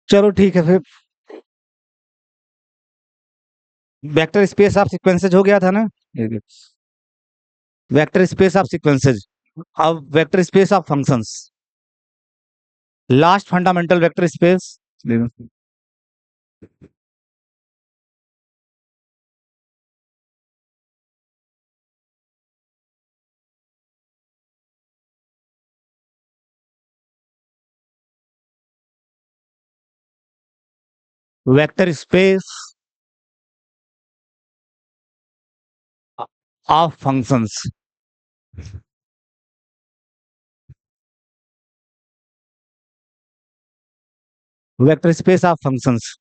चलो ठीक है फिर। वेक्टर स्पेस ऑफ सीक्वेंसेज हो गया था ना। Vector space of sequences. अब vector space of functions. Last fundamental vector space. Vector space of functions. Vector space of functions.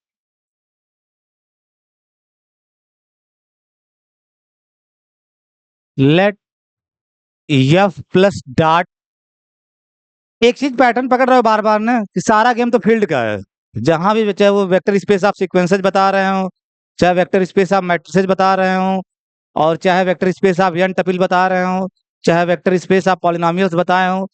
Let F plus dot. एक चीज पैटर्न पकड़ रहे हो बार बार ना कि सारा गेम तो फील्ड का है। जहां भी चाहे वो वेक्टर स्पेस ऑफ सीक्वेंसेज बता रहे हो, चाहे वेक्टर स्पेस ऑफ मैट्रिसेज बता रहे हो, और चाहे वेक्टर स्पेस ऑफ एन टपिल बता रहे हो, चाहे वेक्टर स्पेस ऑफ पॉलिनोमियल्स बताए हो,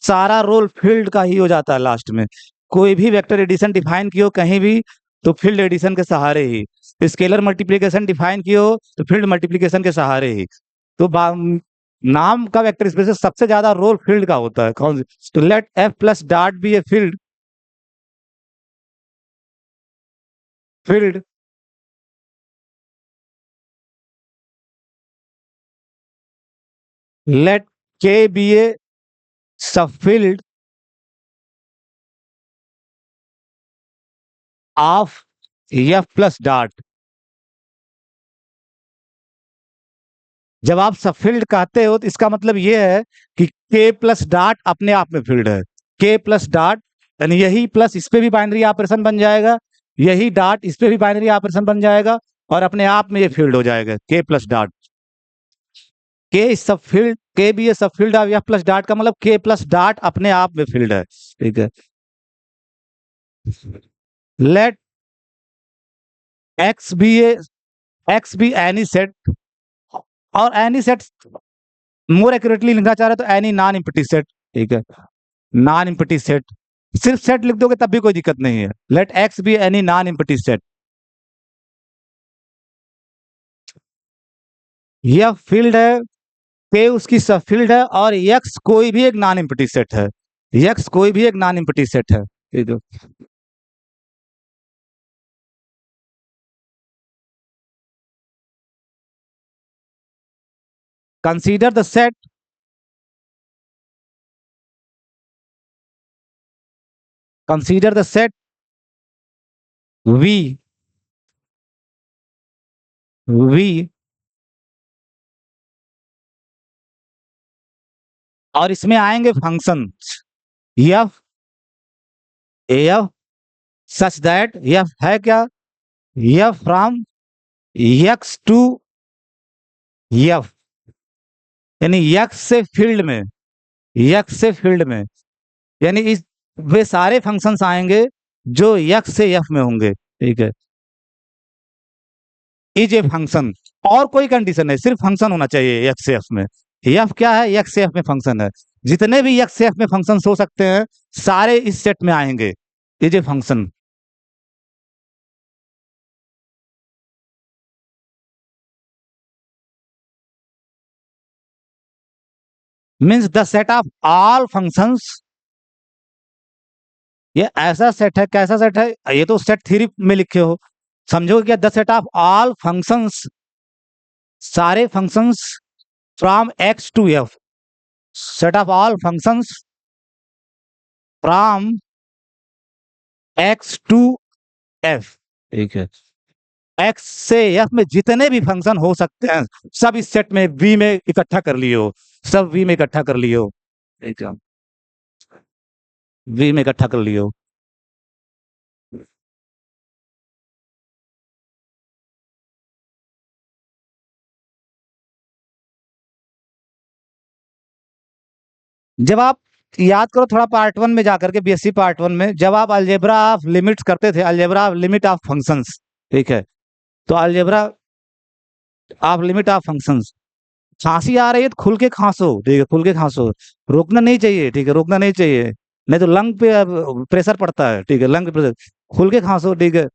सारा रोल फील्ड का ही हो जाता है लास्ट में। कोई भी वेक्टर एडिशन डिफाइन किया हो कहीं भी तो फील्ड एडिशन के सहारे ही। स्केलर मल्टीप्लिकेशन डिफाइन किया हो तो फील्ड मल्टीप्लिकेशन के सहारे ही। तो नाम का वेक्टर स्पेस में सबसे ज्यादा रोल फील्ड का होता है। कौन सी? तो let F plus dot be a field. Field. Let K be a sub field of F plus dot. जब आप सब फील्ड कहते हो तो इसका मतलब ये है कि के प्लस डॉट अपने आप में फील्ड है। के प्लस डॉट यानी यही प्लस इस पे भी बाइनरी ऑपरेशन बन जाएगा, यही डॉट इस पे भी बाइनरी ऑपरेशन बन जाएगा, और अपने आप में ये फील्ड हो जाएगा के प्लस डॉट। के सब फील्ड, के भी ये सब field of F plus dot का मतलब के प्लस डॉट अपने आप में फील्ड है। ठीक है। Let X be a, X be any set, और एनी सेट मोर एक्यूरेटली लिखना चाह रहे तो एनी नॉन इम्पटी सेट। ठीक है। Non empty set. सिर्फ सेट लिख दोगे तब भी कोई दिक्कत नहीं है। Let X be any non empty set. यह फील्ड है, के उसकी सब फील्ड है, और यक्स कोई भी एक नॉन इम्पटी सेट है। यक्स कोई भी एक नॉन इम्पटी सेट है। ठीक है। Consider the set. Consider the set V. V और इसमें आएंगे function F. F such that F है क्या? F from X to F, यानी एक्स से फील्ड में, एक्स से फील्ड में, यानी इस वे सारे फंक्शंस आएंगे जो एक्स से एफ में होंगे। ठीक है। इज ए फंक्शन, और कोई कंडीशन नहीं, सिर्फ फंक्शन होना चाहिए एक्स से एफ में। एफ क्या है? एक्स से एफ में फंक्शन है। जितने भी एक्स से एफ में फंक्शन हो सकते हैं सारे इस सेट में आएंगे। Is a function means the set of all functions. ये ऐसा सेट है, कैसा सेट है? ये तो सेट थ्योरी में लिखे हो, समझो क्या? The set of all functions, सारे functions from X to F. Set of all functions from X to F. ठीक है। एक्स से एफ में जितने भी फंक्शन हो सकते हैं सब इस सेट में वी में इकट्ठा कर लिए हो। सब वी में इकट्ठा कर लिए हो। ठीक है। वी में इकट्ठा कर लिए हो। जब आप याद करो थोड़ा पार्ट वन में जाकर के, बीएससी पार्ट वन में जब आप अलजेब्रा ऑफ लिमिट्स करते थे, algebra of limit of functions. ठीक है। तो algebra of limit of functions. खांसी आ रही है तो खुल के खांसो। ठीक है, खुल के खांसो, रोकना नहीं चाहिए। ठीक है, रोकना नहीं चाहिए, नहीं तो लंग पे प्रेशर पड़ता है। ठीक है, लंग पे प्रेशर। खुल के खांसो, ठीक है।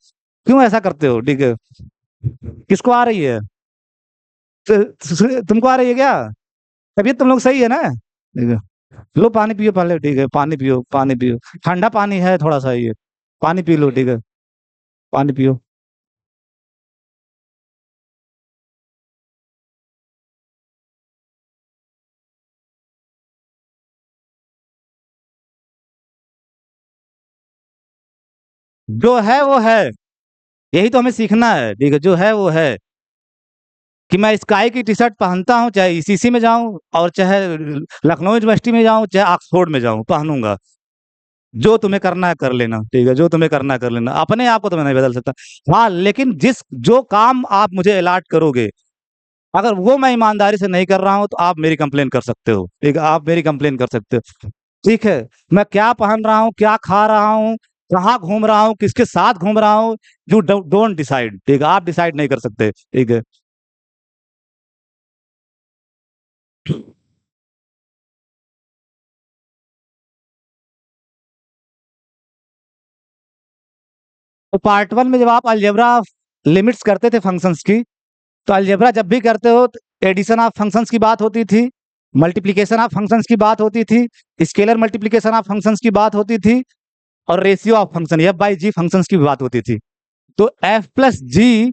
क्यों ऐसा करते हो, ठीक है। किसको आ रही है? तुमको आ रही है क्या? तबीयत तुम लोग सही है ना? ठीक है। लो पानी पियो पहले, ठीक है, पानी पियो, पानी पियो। ठंडा पानी है थोड़ा सा ये, पानी पी लो, ठीक है, पानी पियो। जो है वो है, यही तो हमें सीखना है, ठीक है, जो है वो है। कि मैं स्काई की टी शर्ट पहनता हूँ, चाहे ईसीसी में जाऊं और चाहे लखनऊ यूनिवर्सिटी में जाऊं, चाहे ऑक्सफोर्ड में जाऊं, पहनूंगा। जो तुम्हें करना है कर लेना, ठीक है, जो तुम्हें करना है कर लेना, अपने आप को तो मैं नहीं बदल सकता। हाँ, लेकिन जिस जो काम आप मुझे अलाट करोगे, अगर वो मैं ईमानदारी से नहीं कर रहा हूं, तो आप मेरी कंप्लेन कर सकते हो, ठीक है, आप मेरी कंप्लेन कर सकते हो। ठीक है। मैं क्या पहन रहा हूँ, क्या खा रहा हूँ, कहाँ घूम रहा हूँ, किसके साथ घूम रहा हूँ, यू डोंट डिसाइड, ठीक है, आप डिसाइड नहीं कर सकते, ठीक है। तो पार्ट वन में जब आप अलजेब्रा लिमिट्स करते थे फंक्शंस की, तो अलजेब्रा जब भी करते हो तो एडिशन ऑफ फंक्शंस की बात होती थी, मल्टीप्लिकेशन ऑफ फंक्शंस की बात होती थी, स्केलर मल्टीप्लिकेशन ऑफ फंक्शंस की बात होती थी, और ratio of function F by G functions की भी बात होती थी। तो एफ प्लस जी,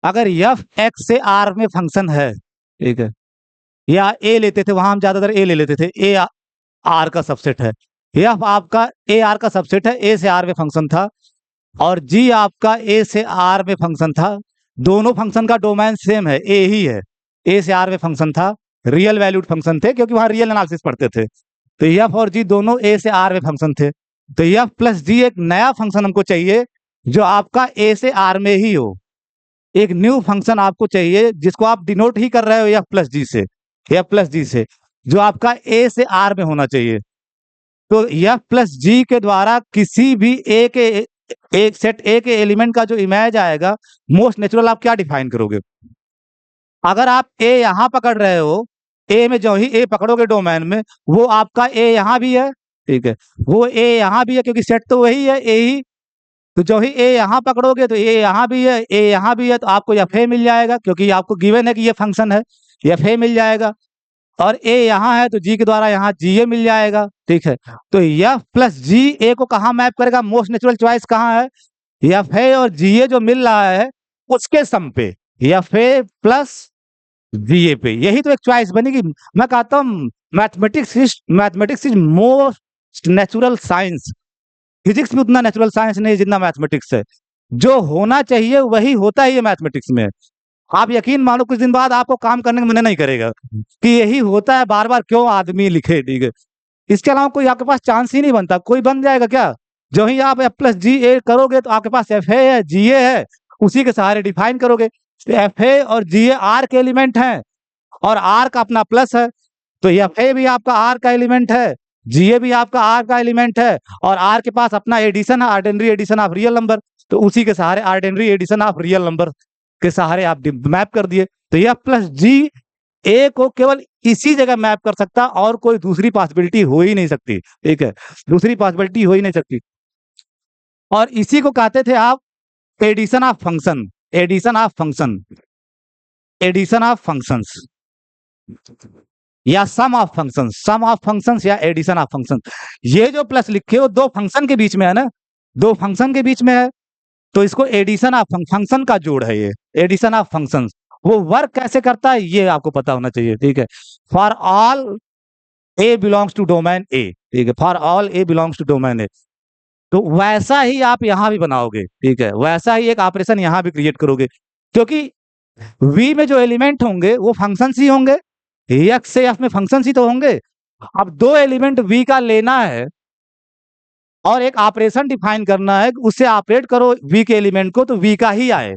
अगर एफ एक्स से आर में फंक्शन है, ठीक है, या ए लेते थे, वहां हम ज्यादातर ए ले लेते थे, ए आर का सबसेट है, एफ आपका ए आर का सबसेट है, ए से आर में फंक्शन था, और जी आपका ए से आर में फंक्शन था। दोनों फंक्शन का डोमेन सेम है, ए ही है। ए से आर में फंक्शन था, रियल वैल्यूड फंक्शन थे, क्योंकि वहां रियल एनालिसिस पढ़ते थे। तो एफ और जी दोनों ए से आर में फंक्शन थे। तो एफ प्लस जी एक नया फंक्शन हमको चाहिए, जो आपका ए से आर में ही हो। एक न्यू फंक्शन आपको चाहिए, जिसको आप डिनोट ही कर रहे हो एफ प्लस जी से, एफ प्लस जी से, जो आपका ए से आर में होना चाहिए। तो एफ प्लस जी के द्वारा किसी भी ए के, एक सेट ए के एलिमेंट का जो इमेज आएगा, मोस्ट नेचुरल आप क्या डिफाइन करोगे? अगर आप ए यहां पकड़ रहे हो, ए में जो ही ए पकड़ोगे डोमेन में, वो आपका ए यहां भी है, ठीक है, वो ए यहां भी है, क्योंकि सेट तो वही है, ए ही। तो जो ही ए यहां पकड़ोगे, तो ए यहां भी है, ए यहां भी है, तो आपको एफ ए मिल जाएगा, क्योंकि आपको गिवन है कि ये फंक्शन है, एफ ए मिल जाएगा। और ए यहाँ है, तो जी के द्वारा यहाँ जी ए मिल जाएगा, ठीक है। तो एफ प्लस जी ए को कहाँ मैप करेगा, मोस्ट नेचुरल चॉइस कहाँ है? एफ ए और जी ए जो मिल रहा है, उसके सम पे, एफ ए प्लस जी ए पे, यही तो एक चॉइस बनेगी। मैं कहता हूँ mathematics is most natural science. Physics भी उतना नेचुरल साइंस नहीं जितना मैथमेटिक्स है। जो होना चाहिए वही होता ही है मैथमेटिक्स में। आप यकीन मानो, कुछ दिन बाद आपको काम करने का मन नहीं करेगा कि यही होता है, बार बार क्यों आदमी लिखे, ठीक है। इसके अलावा कोई आपके पास चांस ही नहीं बनता, कोई बन जाएगा क्या? जो ही आप एफ प्लस जी ए करोगे, तो आपके पास एफ ए है, जी ए है, उसी के सहारे डिफाइन करोगे। एफ ए और जी ए आर के एलिमेंट हैं, और आर का अपना प्लस है। तो एफ ए भी आपका आर का एलिमेंट है, जी ए भी आपका आर का एलिमेंट है, और आर के पास अपना एडिशन है, ordinary addition of real number. तो उसी के सहारे, ordinary addition of real number के सहारे आप मैप कर दिए। तो यह प्लस जी ए को केवल इसी जगह मैप कर सकता, और कोई दूसरी पॉसिबिलिटी हो ही नहीं सकती, ठीक है, दूसरी पॉसिबिलिटी हो ही नहीं सकती। और इसी को कहते थे आप addition of function, addition of function, addition of functions, या sum of function, sum of function या एडिशन ऑफ फंक्शन। ये जो प्लस लिखे हो, दो फंक्शन के बीच में है ना, दो फंक्शन के बीच में है, तो इसको एडिशन ऑफ फंक्शन का जोड़ है, ये एडिशन ऑफ फंक्शन। वो वर्क कैसे करता है ये आपको पता होना चाहिए, ठीक है। For all A belongs to domain A, ठीक है, for all A belongs to domain A. तो वैसा ही आप यहां भी बनाओगे, ठीक है, वैसा ही एक ऑपरेशन यहां भी क्रिएट करोगे, क्योंकि वी में जो एलिमेंट होंगे वो फंक्शन ही होंगे, एक्स से एफ में फंक्शन ही तो होंगे। अब दो एलिमेंट वी का लेना है, और एक ऑपरेशन डिफाइन करना है, उससे ऑपरेट करो वी के एलिमेंट को, तो वी का ही आए,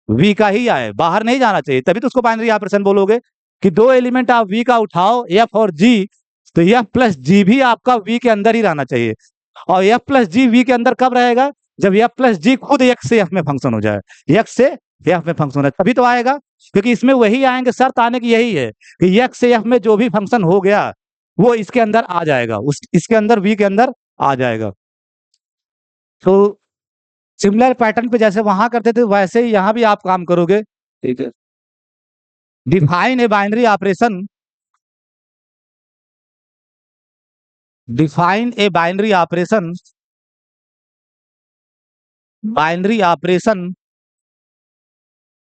वी का ही आए, बाहर नहीं जाना चाहिए, तभी तो उसको बाइनरी ऑपरेशन बोलोगे। कि दो एलिमेंट आप वी का उठाओ, एफ और जी, तो एफ प्लस जी भी आपका वी के अंदर ही रहना चाहिए। और एफ प्लस जी वी के अंदर कब रहेगा? जब एफ प्लस जी खुद एक्स से एफ में फंक्शन हो जाए, एक्स से एफ में फंक्शन है तभी तो आएगा। क्योंकि इसमें वही आएंगे, शर्त आने की यही है कि एक्स से एफ में जो भी फंक्शन हो गया, वो इसके अंदर आ जाएगा, उस इसके अंदर वी के अंदर आ जाएगा। तो सिमिलर पैटर्न पे जैसे वहां करते थे वैसे ही यहाँ भी आप काम करोगे, ठीक है। Define a binary operation, define a binary operation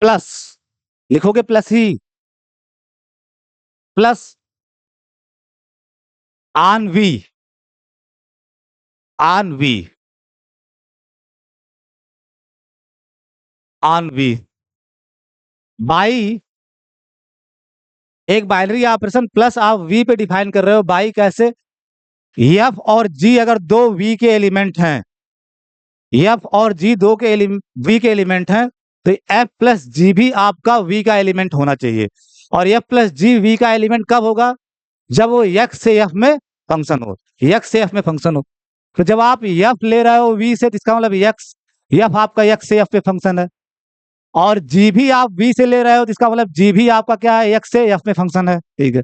plus, लिखोगे प्लस ही, plus on V, on V, on V by, एक बाइनरी ऑपरेशन प्लस आप वी पे डिफाइन कर रहे हो, बाई कैसे? एफ और जी अगर दो वी के एलिमेंट हैं, एफ और जी दो के वी के एलिमेंट हैं, तो एफ प्लस जी भी आपका वी का एलिमेंट होना चाहिए। और एफ प्लस जी वी का एलिमेंट कब होगा? जब वो एक्स से एफ में फंक्शन हो, एक्स से एफ में फंक्शन हो। तो जब आप एफ ले रहे हो वी से, तो इसका मतलब एक्स, एफ आपका एक्स से एफ पे फंक्शन है, और जी भी आप वी से ले रहे हो, तो इसका मतलब जी भी आपका क्या है? एक्स से एफ में फंक्शन है, ठीक है।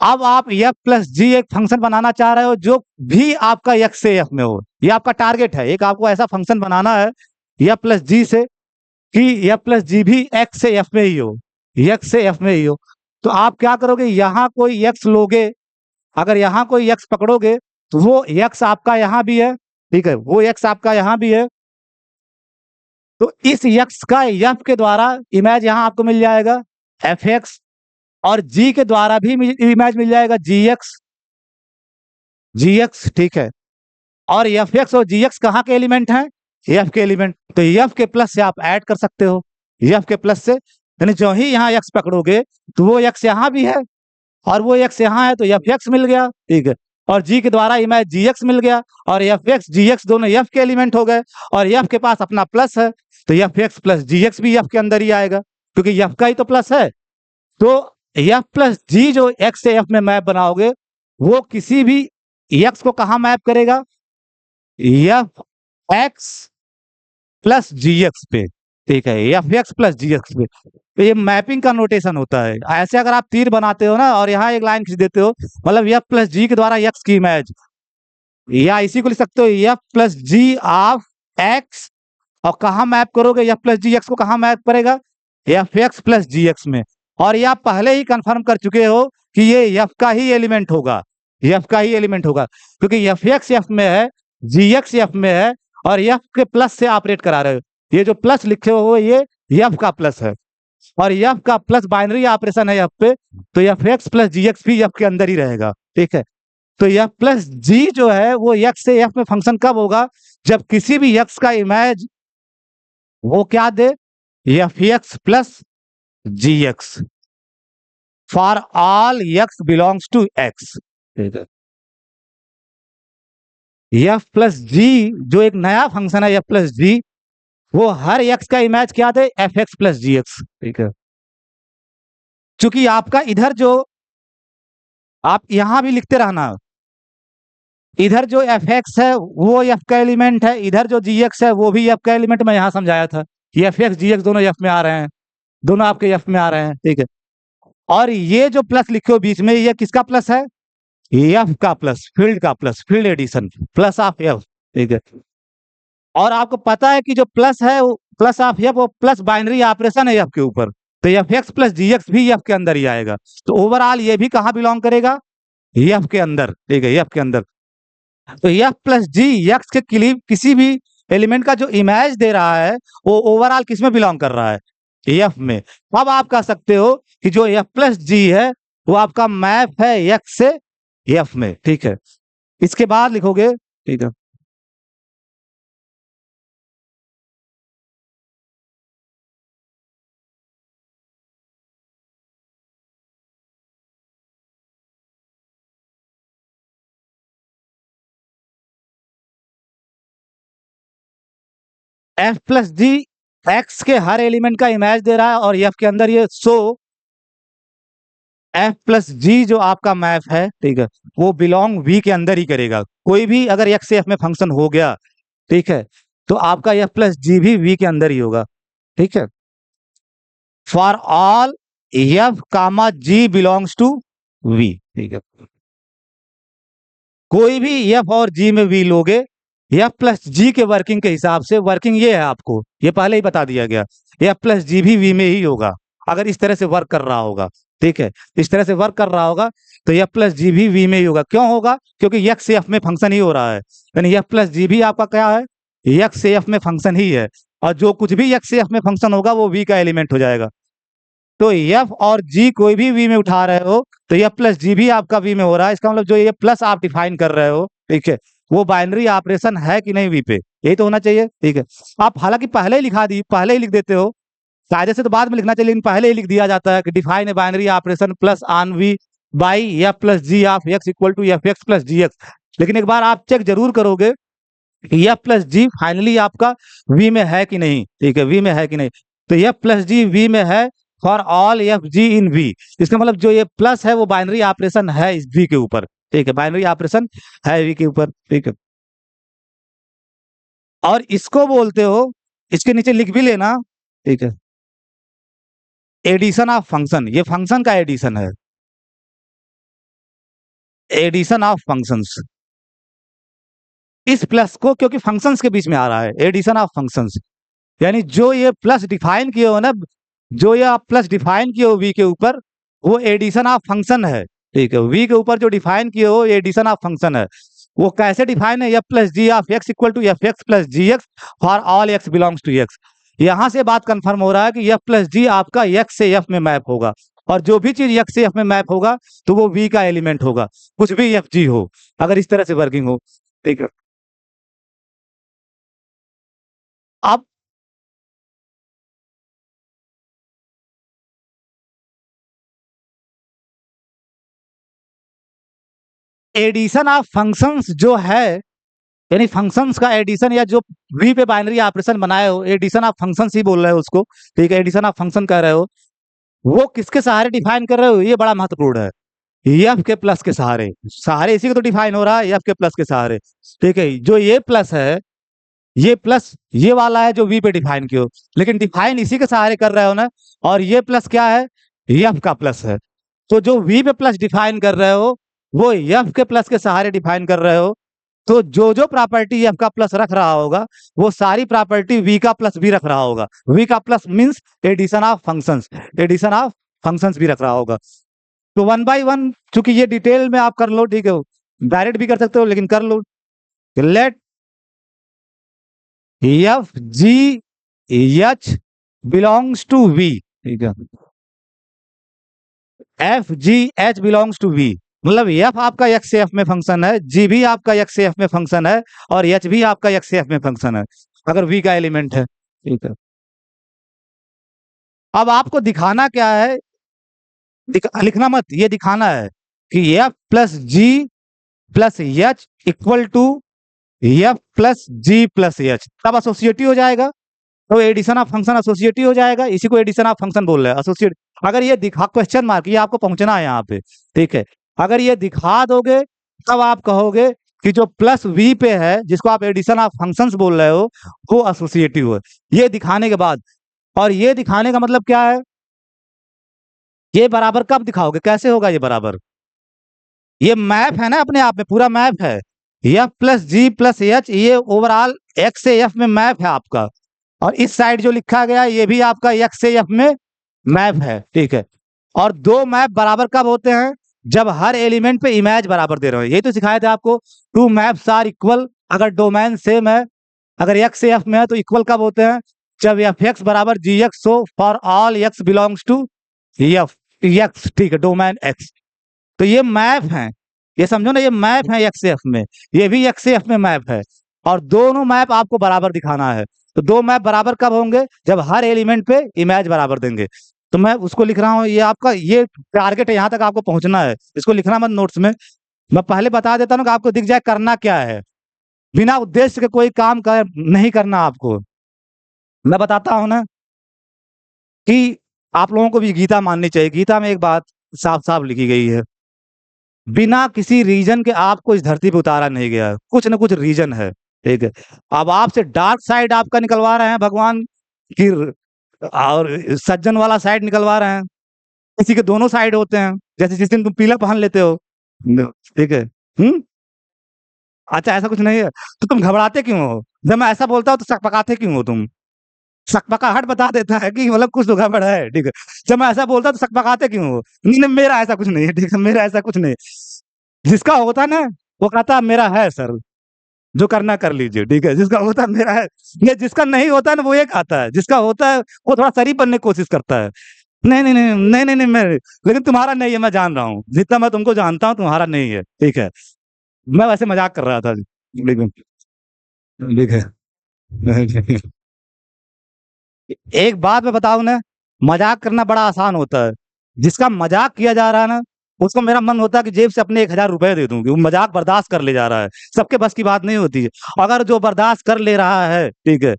अब आप एफ प्लस जी एक फंक्शन बनाना चाह रहे हो जो भी आपका एक्स से एफ में हो, ये आपका टारगेट है, एक आपको ऐसा फंक्शन बनाना है एफ प्लस जी से कि एफ प्लस जी भी एक्स से एफ में ही हो, एक्स से एफ में ही हो। तो आप क्या करोगे, यहाँ कोई एक्स लोगे, अगर यहाँ कोई एक्स पकड़ोगे तो वो एक्स आपका यहाँ भी है, ठीक है, वो एक्स आपका यहाँ भी है। तो इस एक्स का एफ के द्वारा इमेज यहाँ आपको मिल जाएगा एफ एक्स, और जी के द्वारा भी इमेज मिल जाएगा जी एक्स, ठीक है। और एफ एक्स और जी एक्स कहाँ के एलिमेंट हैं? एफ के एलिमेंट। तो एफ के प्लस से आप ऐड कर सकते हो, एफ के प्लस से, यानी जो ही यहाँ एक्स पकड़ोगे तो वो एक्स यहाँ भी है, और वो एक्स यहाँ है, तो एफ एक्स मिल गया, ठीक है। और जी के द्वारा इमेज जी एक्स मिल गया, और एफ एक्स जी एक्स दोनों एफ के एलिमेंट हो गए, और एफ के पास अपना प्लस है, तो F X plus G x भी एफ के अंदर ही आएगा, क्योंकि एफ का ही तो प्लस है। तो एफ प्लस जी जो एक्स से एफ में मैप बनाओगे, वो किसी भी एक्स को कहाँ मैप करेगा? F X plus G x पे, ठीक है, F X plus G x पे। तो ये मैपिंग का नोटेशन होता है। ऐसे अगर आप तीर बनाते हो ना और यहाँ एक लाइन खींच देते हो, मतलब एफ प्लस जी के द्वारा एक्स की इमेज, या इसी को लिख सकते हो F plus G of X, और कहाँ मैप करोगे? एफ प्लस जी एक्स को कहाँ मैप करेगा? F X plus G x में। और ये आप पहले ही कंफर्म कर चुके हो कि ये एफ का ही एलिमेंट होगा, एफ का ही एलिमेंट होगा, क्योंकि एफ एक्स एफ में है, जी एक्स एफ में है, और एफ के प्लस से ऑपरेट करा रहे हो। ये जो प्लस लिखे हो ये एफ का प्लस है, और एफ का प्लस बाइनरी ऑपरेशन है एफ पे, तो F X plus G x भी एफ के अंदर ही रहेगा, ठीक है। तो एफ प्लस जी जो है वो एक्स से एफ में फंक्शन कब होगा? जब किसी भी एक्स का इमेज वो क्या दे? F X plus G X for all X belongs to X, ठीक है। एफ प्लस जी जो एक नया फंक्शन है एफ प्लस जी, वो हर एक्स का इमेज क्या दे? F X plus G x, ठीक है। चूंकि आपका इधर जो आप यहां भी लिखते रहना, इधर जो एफ एक्स है वो एफ का एलिमेंट है, इधर जो जी एक्स है वो भी एफ का एलिमेंट, मैं यहां समझाया था। एफ एक्स जी एक्स दोनों एफ में आ रहे हैं, दोनों आपके एफ में आ रहे हैं, ठीक है। और ये जो प्लस लिखे हो बीच में, ये किसका प्लस है? एफ का प्लस, फील्ड का plus, field addition plus of F, ठीक है। और आपको पता है कि जो प्लस है वो प्लस ऑफ एफ, वो प्लस बाइनरी ऑपरेशन है एफ के ऊपर, तो F X plus G x भी एफ के अंदर ही आएगा। तो ओवरऑल ये भी कहाँ बिलोंग करेगा? एफ के अंदर, ठीक है, एफ के अंदर। तो एफ प्लस जी एक्स के किसी भी एलिमेंट का जो इमेज दे रहा है वो ओवरऑल किस में बिलोंग कर रहा है? एफ में। अब आप कह सकते हो कि जो एफ प्लस जी है वो आपका मैप है एक्स से एफ में, ठीक है। इसके बाद लिखोगे, ठीक है, एफ प्लस जी एक्स के हर एलिमेंट का इमेज दे रहा है, और एफ के अंदर ये सो एफ प्लस जी जो आपका मैप है, ठीक है, वो बिलोंग वी के अंदर ही करेगा। कोई भी अगर एक्स से एफ में फंक्शन हो गया, ठीक है, तो आपका एफ प्लस जी भी वी के अंदर ही होगा, ठीक है। For all F comma G belongs to V, ठीक है। कोई भी एफ और जी में वी लोगे एफ प्लस जी के वर्किंग के हिसाब से वर्किंग ये है, आपको ये पहले ही बता दिया गया, एफ प्लस जी भी वी में ही होगा अगर इस तरह से वर्क कर रहा होगा। ठीक है, इस तरह से वर्क कर रहा होगा तो एफ प्लस जी भी वी में ही होगा। क्यों होगा? क्योंकि एक्स एफ में फंक्शन ही हो रहा है, यानी एफ प्लस जी भी आपका क्या है, एक्स एफ में फंक्शन ही है, और जो कुछ भी एक्स एफ में फंक्शन होगा वो वी का एलिमेंट हो जाएगा। तो एफ और जी कोई भी वी में उठा रहे हो तो एफ प्लस जी भी आपका वी में हो रहा है। इसका मतलब जो ये प्लस आप डिफाइन कर रहे हो, ठीक है, वो बाइनरी ऑपरेशन है कि नहीं वी पे, यही तो होना चाहिए। ठीक है, आप हालांकि पहले ही पहले ही लिख देते हो, कायदे से तो बाद में लिखना चाहिए, लेकिन पहले ही लिख दिया जाता है कि define a binary operation plus on V by F plus G of X equal to F X plus G X. लेकिन एक बार आप चेक जरूर करोगे कि एफ प्लस जी फाइनली आपका वी में है कि नहीं। ठीक है, वी में है कि नहीं, तो एफ प्लस जी वी में है for all F G in V. इसका मतलब जो ये प्लस है वो बाइनरी ऑपरेशन है इस वी के ऊपर। ठीक है, बाइनरी ऑपरेशन है वी के ऊपर। ठीक है, और इसको बोलते हो, इसके नीचे लिख भी लेना, ठीक है, एडिशन ऑफ फंक्शन। ये फंक्शन का एडिशन है, एडिशन ऑफ फंक्शंस। इस प्लस को, क्योंकि फंक्शंस के बीच में आ रहा है, एडिशन ऑफ फंक्शंस, यानी जो ये प्लस डिफाइन किए हो ना, जो ये आप प्लस डिफाइन किए हो वी के ऊपर, वो एडिशन ऑफ फंक्शन है। ठीक है, वी के ऊपर जो डिफाइन किए हो एडिशन ऑफ फंक्शन है। वो कैसे डिफाइन है? F plus G of X equal to F X plus G X for all X belongs to X. यहां से बात कंफर्म हो रहा है कि एफ प्लस जी आपका एक्स से एफ में मैप होगा, और जो भी चीज एक्स से एफ में मैप होगा तो वो वी का एलिमेंट होगा, कुछ भी एफ जी हो, अगर इस तरह से वर्किंग हो। ठीक है, अब एडिशन ऑफ फंक्शंस जो है, यानी फंक्शंस का एडिशन, या जो वी पे बाइनरी ऑपरेशन बनाए हो, एडिशन ऑफ फंक्शंस ही बोल रहे हो उसको। ठीक है, एडिशन ऑफ फंक्शन कह रहे हो, वो किसके सहारे डिफाइन कर रहे हो? ये बड़ा महत्वपूर्ण है, एफ के प्लस के सहारे। सहारे इसी को तो डिफाइन हो रहा है, एफ के प्लस के सहारे। ठीक है, जो ये प्लस है, ये प्लस ये वाला है जो वी पे डिफाइन किया हो, लेकिन डिफाइन इसी के सहारे कर रहे हो ना। और ये प्लस क्या है? एफ का प्लस है। तो जो वी पे प्लस डिफाइन कर रहे हो वो एफ के प्लस के सहारे डिफाइन कर रहे हो। तो जो जो प्रॉपर्टी एफ का प्लस रख रहा होगा वो सारी प्रॉपर्टी वी का प्लस भी रख रहा होगा। वी का plus means addition of functions, addition of functions भी रख रहा होगा। तो वन बाय वन, चूंकि ये डिटेल में आप कर लो, ठीक है, डायरेक्ट भी कर सकते हो लेकिन कर लो। Let F G H belongs to V. ठीक है, F G H belongs to V, मतलब एफ आपका एक्स एफ में फंक्शन है, जी भी आपका एक्स एफ में फंक्शन है, और एच भी आपका एक्स एफ में फंक्शन है अगर वी का एलिमेंट है। ठीक है, अब आपको दिखाना क्या है? लिखना मत, ये दिखाना है कि F plus G plus H equal to F plus G plus H, तब एसोसिएटिव हो जाएगा। तो एडिशन ऑफ फंक्शन एसोसिएटिव हो जाएगा, इसी को एडिशन ऑफ फंक्शन बोल रहे हैं, एसोसिएट। अगर ये दिखा, क्वेश्चन मार्क, ये आपको पहुंचना है यहाँ पे। ठीक है, अगर ये दिखा दोगे तब आप कहोगे कि जो प्लस वी पे है, जिसको आप एडिशन ऑफ फंक्शंस बोल रहे हो, वो एसोसिएटिव है। ये दिखाने के बाद, और ये दिखाने का मतलब क्या है? ये बराबर कब दिखाओगे? कैसे होगा ये बराबर? ये मैप है ना, अपने आप में पूरा मैप है। F plus G plus H, ये ओवरऑल एक्स से एफ में मैप है आपका, और इस साइड जो लिखा गया है ये भी आपका एक्स से एफ में मैप है। ठीक है, और दो मैप बराबर कब होते हैं? जब हर एलिमेंट पे इमेज बराबर दे रहे हो। यही तो सिखाया था आपको, टू मैप्स आर इक्वल अगर डोमेन सेम है, अगर एक्स से एफ में है तो इक्वल कब होते हैं? जब एफ एक्स बराबर जी एक्स हो for all X belongs to F X. ठीक है, डोमेन एक्स। तो ये मैप है, ये समझो ना, ये मैप है एक्स एफ में, ये भी एक्स एफ में मैप है, और दोनों मैप आपको बराबर दिखाना है। तो दो मैप बराबर कब होंगे? जब हर एलिमेंट पे इमेज बराबर देंगे। तो मैं उसको लिख रहा हूँ, ये आपका ये टारगेट है, यहाँ तक आपको पहुंचना है, इसको लिखना मत नोट्स में। मैं पहले बता देता हूँ कि आपको दिख जाए करना क्या है, बिना उद्देश्य के कोई काम नहीं करना आपको। मैं बताता हूँ ना कि आप लोगों को भी गीता माननी चाहिए। गीता में एक बात साफ साफ लिखी गई है, बिना किसी रीजन के आपको इस धरती पे उतारा नहीं गया है, कुछ ना कुछ रीजन है। ठीक है, अब आपसे डार्क साइड आपका निकलवा रहे हैं भगवान की, और सज्जन वाला साइड निकलवा रहे हैं। किसी के दोनों साइड होते हैं, जैसे जिस दिन तुम पीला पहन लेते हो। ठीक है, अच्छा ऐसा कुछ नहीं है, तो तुम घबराते क्यों हो? जब मैं ऐसा बोलता हूँ तो सकपकाते क्यों हो तुम? सकपकाहट बता देता है कि मतलब कुछ तो गड़बड़ है, ठीक है। जब मैं ऐसा बोलता हूँ तो सकपकाते क्यों हो? नहीं, नहीं मेरा ऐसा कुछ नहीं है, ठीक है, मेरा ऐसा कुछ नहीं है। जिसका होता है ना, वो कहता है मेरा है सर, जो करना कर लीजिए, ठीक है। जिसका होता है मेरा है, ये जिसका नहीं होता है ना वो ये कहता है, जिसका होता है वो थोड़ा शरीफ बनने की कोशिश करता है। नहीं, नहीं, नहीं, नहीं, नहीं, नहीं मैं लेकिन तुम्हारा नहीं है मैं जान रहा हूँ, जितना मैं तुमको जानता हूँ तुम्हारा नहीं है, ठीक है। मैं वैसे मज़ाक कर रहा था। लेकिन ठीक है। एक बात मैं बताऊँ ना, मज़ाक करना बड़ा आसान होता है। जिसका मज़ाक किया जा रहा है ना, उसको मेरा मन होता है कि जेब से अपने 1000 रुपए दे दूँ कि वो मज़ाक बर्दाश्त कर ले जा रहा है। सबके बस की बात नहीं होती है। अगर जो बर्दाश्त कर ले रहा है, ठीक है,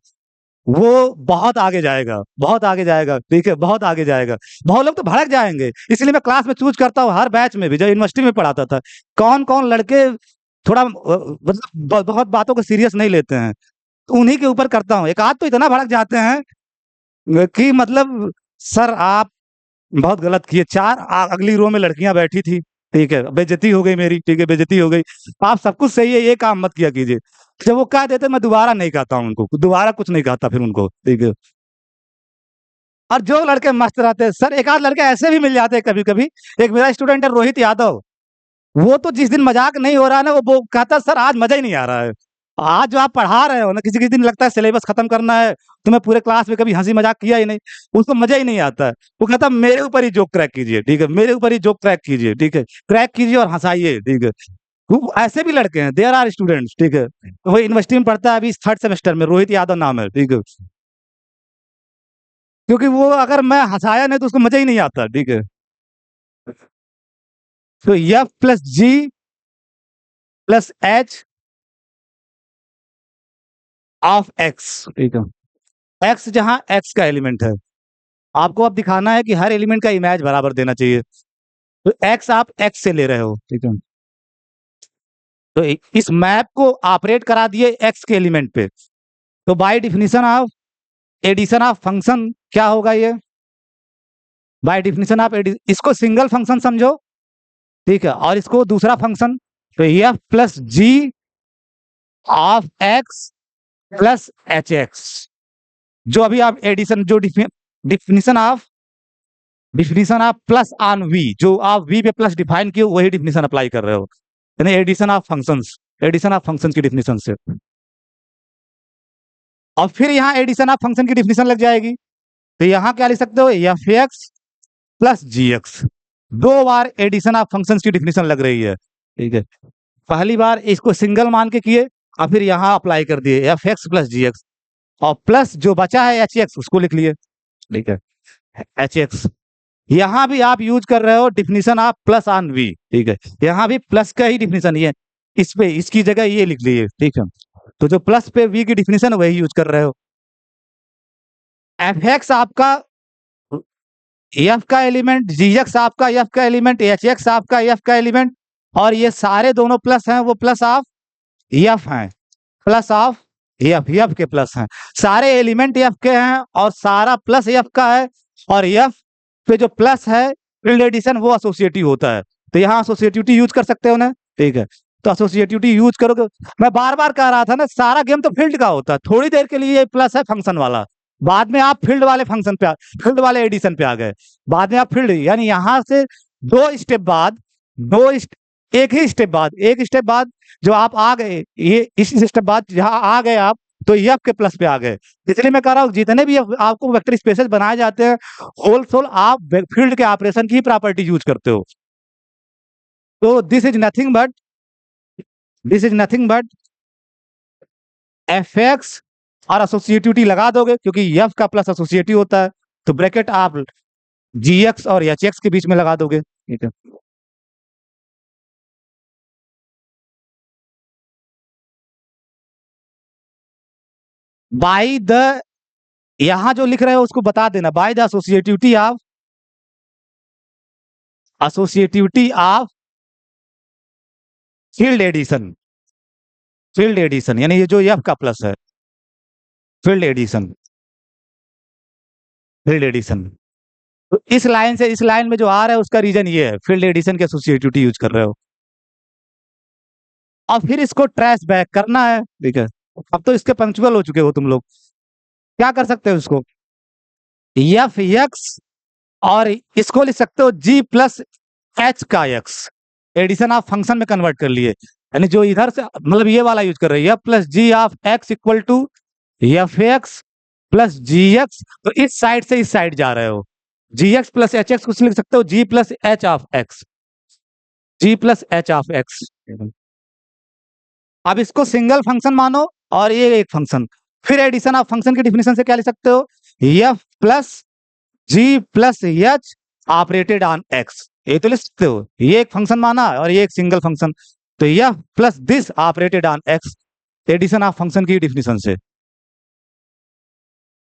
वो बहुत आगे जाएगा, बहुत आगे जाएगा, ठीक है, बहुत आगे जाएगा। बहुत लोग तो भड़क जाएँगे, इसलिए मैं क्लास में चूज़ करता हूँ हर बैच में भी, जब यूनिवर्सिटी में पढ़ाता था, कौन-कौन लड़के थोड़ा मतलब बहुत बातों को सीरियस नहीं लेते हैं, तो उन्हीं के ऊपर करता हूँ। एक आध तो इतना भड़क जाते हैं कि मतलब सर आप बहुत गलत किए। 4 अगली रो में लड़कियाँ बैठी थी, ठीक है, बेइज्जती हो गई मेरी, ठीक है, बेइज्जती हो गई। आप सब कुछ सही है, ये काम मत किया कीजिए। जब वो कह देते मैं दोबारा नहीं कहता हूँ उनको, दोबारा कुछ नहीं कहता फिर उनको, ठीक है। और जो लड़के मस्त रहते हैं सर, एक आध लड़के ऐसे भी मिल जाते हैं कभी-कभी। एक मेरा स्टूडेंट है रोहित यादव, वो तो जिस दिन मज़ाक नहीं हो रहा है ना, वो कहता है सर आज मज़ा ही नहीं आ रहा है। आज जो आप पढ़ा रहे हो ना, किसी-किसी दिन लगता है सिलेबस खत्म करना है, तुम्हें पूरे क्लास में कभी हँसी-मज़ाक किया ही नहीं, उसको मज़ा ही नहीं आता है। वो कहता है मेरे ऊपर ही जोक क्रैक कीजिए, ठीक है, मेरे ऊपर ही जोक क्रैक कीजिए, ठीक है, क्रैक कीजिए और हँसाइए, ठीक है। वो ऐसे भी लड़के हैं, देयर आर स्टूडेंट्स, ठीक है। वो यूनिवर्सिटी में पढ़ता है अभी 3rd सेमेस्टर में, रोहित यादव नाम है, ठीक है। क्योंकि वो अगर मैं हँसाया नहीं तो उसको मज़ा ही नहीं आता, ठीक है। तो F plus G plus H of X, ठीक है। एक्स जहाँ एक्स का एलिमेंट है, आपको अब दिखाना है कि हर एलिमेंट का इमेज बराबर देना चाहिए। तो एक्स आप एक्स से ले रहे हो, ठीक है। तो इस मैप को ऑपरेट करा दिए एक्स के एलिमेंट पे, तो by definition of addition of function क्या होगा ये? बाय डिफिनीशन ऑफ इसको सिंगल फंक्शन समझो, ठीक है, और इसको दूसरा फंक्शन। तो F plus G of X plus H X, जो अभी आप एडिशन जो definition of plus on V, जो आप वी पे प्लस डिफाइन किए वही डिफिनीशन अप्लाई कर रहे हो, यानी एडिशन ऑफ फंक्शंस की डिफिनीशन से। और फिर यहाँ एडिशन ऑफ फंक्शन की डिफिनीशन लग जाएगी, तो यहाँ क्या लिख सकते हो? F X plus G X. 2 बार एडिशन ऑफ फंक्शंस की डिफिनीशन लग रही है, ठीक है। पहली बार इसको सिंगल मान के किए और फिर यहाँ अप्लाई कर दिए F X plus G x, और प्लस जो बचा है एच एक्स उसको लिख लिए, ठीक है, एच एक्स। यहाँ भी आप यूज कर रहे हो definition of plus on V, ठीक है, यहाँ भी प्लस का ही डिफिनीशन ये, इस पे इसकी जगह ये लिख लिए, ठीक है। तो जो प्लस पे वी की डिफिनीशन वही यूज कर रहे हो। एफ एक्स आपका एफ का एलिमेंट, जी एक्स आपका एफ का एलिमेंट, एच एक्स आपका एफ का एलिमेंट, और ये सारे दोनों प्लस हैं, वो प्लस ऑफ एफ हैं, प्लस ऑफ एफ, एफ के प्लस हैं। सारे एलिमेंट एफ के हैं और सारा प्लस एफ का है, और एफ पे जो प्लस है फील्ड एडिशन वो एसोसिएटिव होता है, तो यहाँ एसोसिएटिविटी यूज कर सकते हो ना, ठीक है। तो एसोसिएटिविटी यूज करोगे। मैं बार बार कह रहा था ना, सारा गेम तो फील्ड का होता है, थोड़ी देर के लिए ये प्लस है फंक्शन वाला, बाद में आप फील्ड वाले फंक्शन पे फील्ड वाले एडिशन पे आ गए, बाद में आप फील्ड, यानी यहाँ से 2 स्टेप बाद, एक स्टेप बाद जो आप आ गए, ये इस स्टेप बाद जहाँ आ गए आप, तो एफ के प्लस पे आ गए। इसलिए मैं कह रहा हूँ जितने भी आपको वेक्टर स्पेसेस बनाए जाते हैं, होल सोल आप फील्ड के ऑपरेशन की प्रॉपर्टी यूज करते हो। तो this is nothing but F x, और एसोसिएटिविटी लगा दोगे क्योंकि एफ का प्लस एसोसिएटिव होता है, तो ब्रैकेट आप जी एक्स और एच एक्स के बीच में लगा दोगे, ठीक है। बाई द, यहां जो लिख रहे हो उसको बता देना, by the associativity of field addition, यानी ये जो एफ का प्लस है, फील्ड एडिशन, फील्ड एडिशन। तो इस लाइन से इस लाइन में जो आ रहा है उसका रीजन ये है, फील्ड एडिशन के एसोसिएटिविटी यूज कर रहे हो। और फिर इसको ट्रेस बैक करना है, ठीक है। अब तो इसके पंक्चुअल हो चुके हो तुम लोग, क्या कर सकते हो इसको, एफ एक्स, और इसको लिख सकते हो जी प्लस एच का एक्स, एडिशन ऑफ फंक्शन में कन्वर्ट कर लिए, यानी जो इधर से मतलब ये वाला यूज कर रहे हैं, F plus G of X equal to F X plus G X, तो इस साइड से इस साइड जा रहे हो, G X plus H X कुछ लिख सकते हो G plus H of X, G plus H of X. अब इसको सिंगल फंक्शन मानो और ये एक फंक्शन, फिर एडिशन ऑफ फंक्शन की डिफिनेशन से क्या लिख सकते हो, F plus G plus H operated on X, ये तो लिख सकते हो, ये एक फंक्शन माना और ये एक सिंगल फंक्शन, तो F plus this operated on X, addition of function की डिफिनेशन से।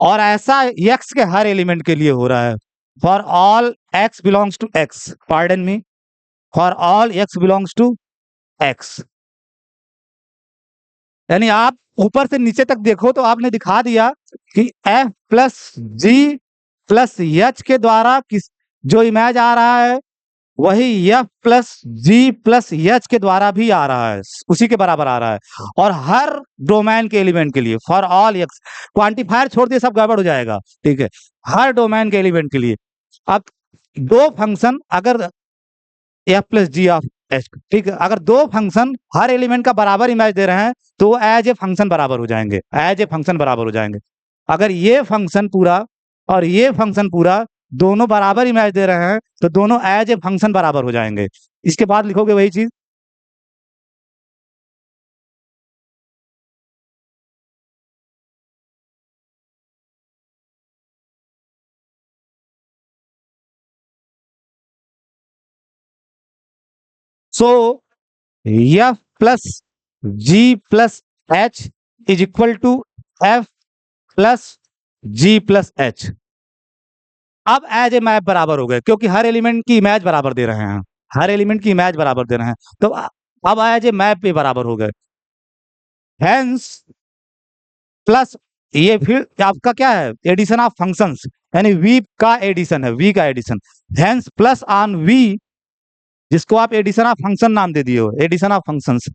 और ऐसा एक्स के हर एलिमेंट के लिए हो रहा है, for all X belongs to X, pardon me, for all X belongs to X, यानी आप ऊपर से नीचे तक देखो तो आपने दिखा दिया कि F plus G plus H के द्वारा किस जो इमेज आ रहा है वही F plus G plus H के द्वारा भी आ रहा है, उसी के बराबर आ रहा है, और हर डोमेन के एलिमेंट के लिए, फॉर ऑल एक्स, क्वांटिफायर छोड़ दिए सब गड़बड़ हो जाएगा, ठीक है, हर डोमेन के एलिमेंट के लिए। अब दो फंक्शन अगर F plus G of H, ठीक है, अगर दो फंक्शन हर एलिमेंट का बराबर इमेज दे रहे हैं तो वो एज ए फंक्शन बराबर हो जाएंगे, एज ए फंक्शन बराबर हो जाएंगे। अगर ये फंक्शन पूरा और ये फंक्शन पूरा दोनों बराबर इमेज दे रहे हैं तो दोनों एज ए फंक्शन बराबर हो जाएंगे। इसके बाद लिखोगे वही चीज, so F plus G plus H is equal to F plus G plus H. अब एज ए मैप बराबर हो गए क्योंकि हर एलिमेंट की इमेज बराबर दे रहे हैं, हर एलिमेंट की इमेज बराबर दे रहे हैं, तो अब एज ए मैप पे बराबर हो गए। हेंस प्लस ये फिर आपका क्या है, एडिशन ऑफ फंक्शंस, यानी वी का एडिशन है, वी का addition, hence plus on V, जिसको आप एडिशन ऑफ फंक्शन नाम दे दिए हो, addition of functions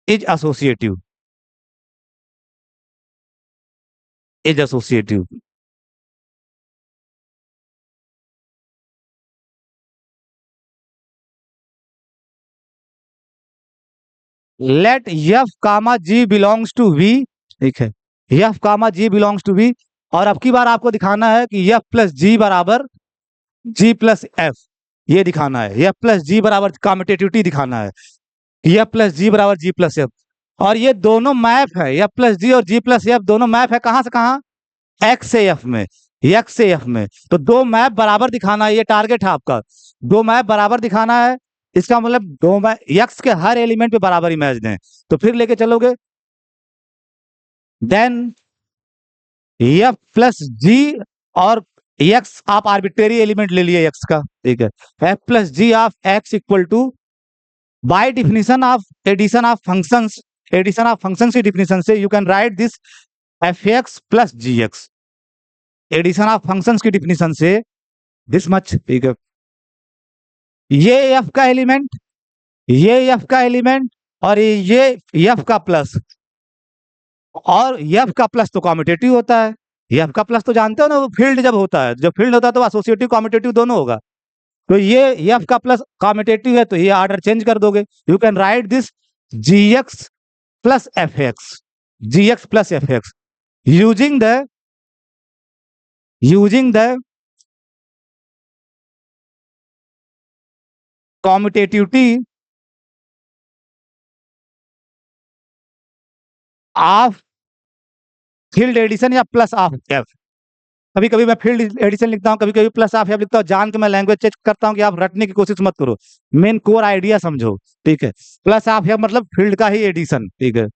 is associative, is associative. Let F comma G belongs to V, ठीक है, F comma G belongs to V, और अब की बार आपको दिखाना है कि एफ प्लस जी बराबर जी प्लस एफ, ये दिखाना है, एफ प्लस जी बराबर कम्यूटेटिविटी दिखाना है, एफ प्लस जी बराबर जी प्लस एफ, और ये दोनों मैप है, एफ प्लस जी और जी प्लस एफ दोनों मैप है कहां से कहां, एक्स से एफ में, एक्स से एफ में, तो दो मैप बराबर दिखाना है, ये टारगेट है आपका, दो मैप बराबर दिखाना है, इसका मतलब दो मैप एक्स के हर एलिमेंट पे बराबर इमेज दें, तो फिर लेके चलोगे, देन एफ प्लस जी और एक्स, आप आर्बिट्रेरी एलिमेंट ले लिए एक्स का, ठीक है, F plus G of X equal to, by definition of addition of functions, addition of functions की डिफिनेशन से you can write this F X plus G X, addition of functions की definition से this much, ठीक है, ये F का element, ये F का एलिमेंट, और ये एफ का प्लस, और एफ का प्लस तो कॉम्यूटेटिव होता है, एफ का प्लस तो जानते हो ना, वो फील्ड जब होता है, जब फील्ड होता है तो एसोसिएटिव कॉम्यूटेटिव दोनों होगा, तो ये एफ का प्लस कॉम्यूटेटिव है तो ये ऑर्डर चेंज कर दोगे, you can write this G X plus F X, G X plus F X, using the commutativity of field addition या प्लस ऑफ एफ, कभी कभी मैं फील्ड एडिशन लिखता हूँ, कभी कभी प्लस ऑफ एफ लिखता हूँ, जान के मैं लैंग्वेज चेक करता हूँ कि आप रटने की कोशिश मत करो, मेन कोर आइडिया समझो, ठीक है, प्लस ऑफ एफ मतलब फील्ड का ही एडिशन, ठीक है,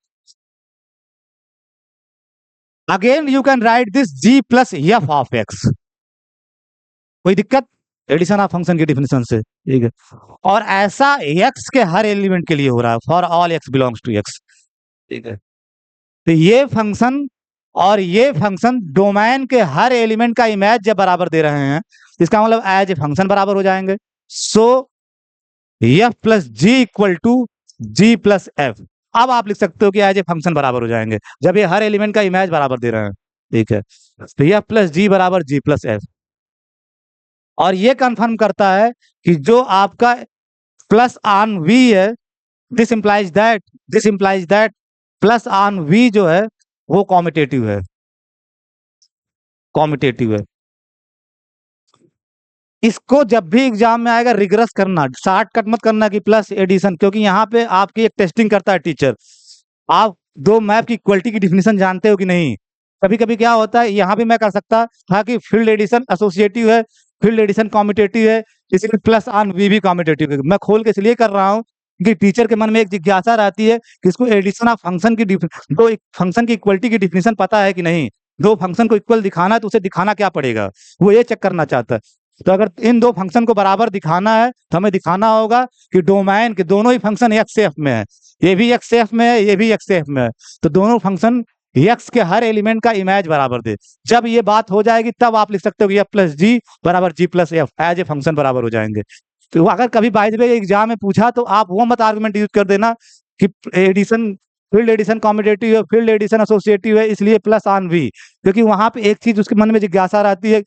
again you can write this G plus F of X, कोई दिक्कत, एडिशन ऑफ फंक्शन की डिफिनेशन से, ठीक है, और ऐसा एक्स के हर एलिमेंट के लिए हो रहा है, for all X belongs to X, ठीक है, तो ये फंक्शन और ये फंक्शन डोमेन के हर एलिमेंट का इमेज जब बराबर दे रहे हैं, इसका मतलब एज ए फंक्शन बराबर हो जाएंगे, so F plus G equal to G plus F. अब आप लिख सकते हो कि एज ए फंक्शन बराबर हो जाएंगे जब ये हर एलिमेंट का इमेज बराबर दे रहे हैं। ठीक है, तो एफ प्लस जी बराबर जी प्लस एफ। और ये कंफर्म करता है कि जो आपका प्लस ऑन वी है, this implies that plus on V जो है वो कॉमिटेटिव है, कॉमिटेटिव है। इसको जब भी एग्जाम में आएगा रिग्रेस करना, शॉर्टकट मत करना कि प्लस एडिशन, क्योंकि यहाँ पे आपकी एक टेस्टिंग करता है टीचर। आप दो मैप की इक्वलिटी की डिफिनेशन जानते हो कि नहीं? कभी कभी क्या होता है, यहाँ भी मैं कर सकता था कि फील्ड एडिशन एसोसिएटिव है, फील्ड एडिशन कॉम्पिटेटिव है, इसलिए प्लस ऑन वी भी कॉम्पिटेटिव है। मैं खोल के इसलिए कर रहा हूँ कि टीचर के मन में एक जिज्ञासा रहती है कि इसको एडिशन ऑफ फंक्शन की दो फंक्शन की इक्वलिटी की डिफिनेशन पता है कि नहीं, दो फंक्शन को इक्वल दिखाना है तो उसे दिखाना क्या पड़ेगा, वो ये चेक करना चाहता है। तो अगर इन दो फंक्शन को बराबर दिखाना है तो हमें दिखाना होगा कि डोमेन के दोनों ही फंक्शन एक्स एफ में है, ये भी एक्स एफ में है, ये भी एक्स एफ में है, तो दोनों फंक्शन एक्स के हर एलिमेंट का इमेज बराबर दे। जब ये बात हो जाएगी तब आप लिख सकते हो कि एफ प्लस जी बराबर G plus F, as a function बराबर हो जाएंगे। तो अगर कभी बाय द वे एग्जाम में पूछा तो आप वो मत आर्गुमेंट यूज कर देना कि एडिशन फील्ड एडिशन कॉम्पिटेटिव है, फील्ड एडिशन एसोसिएटिव है, इसलिए प्लस ऑन वी, क्योंकि वहां पे एक चीज उसके मन में जिज्ञासा रहती है,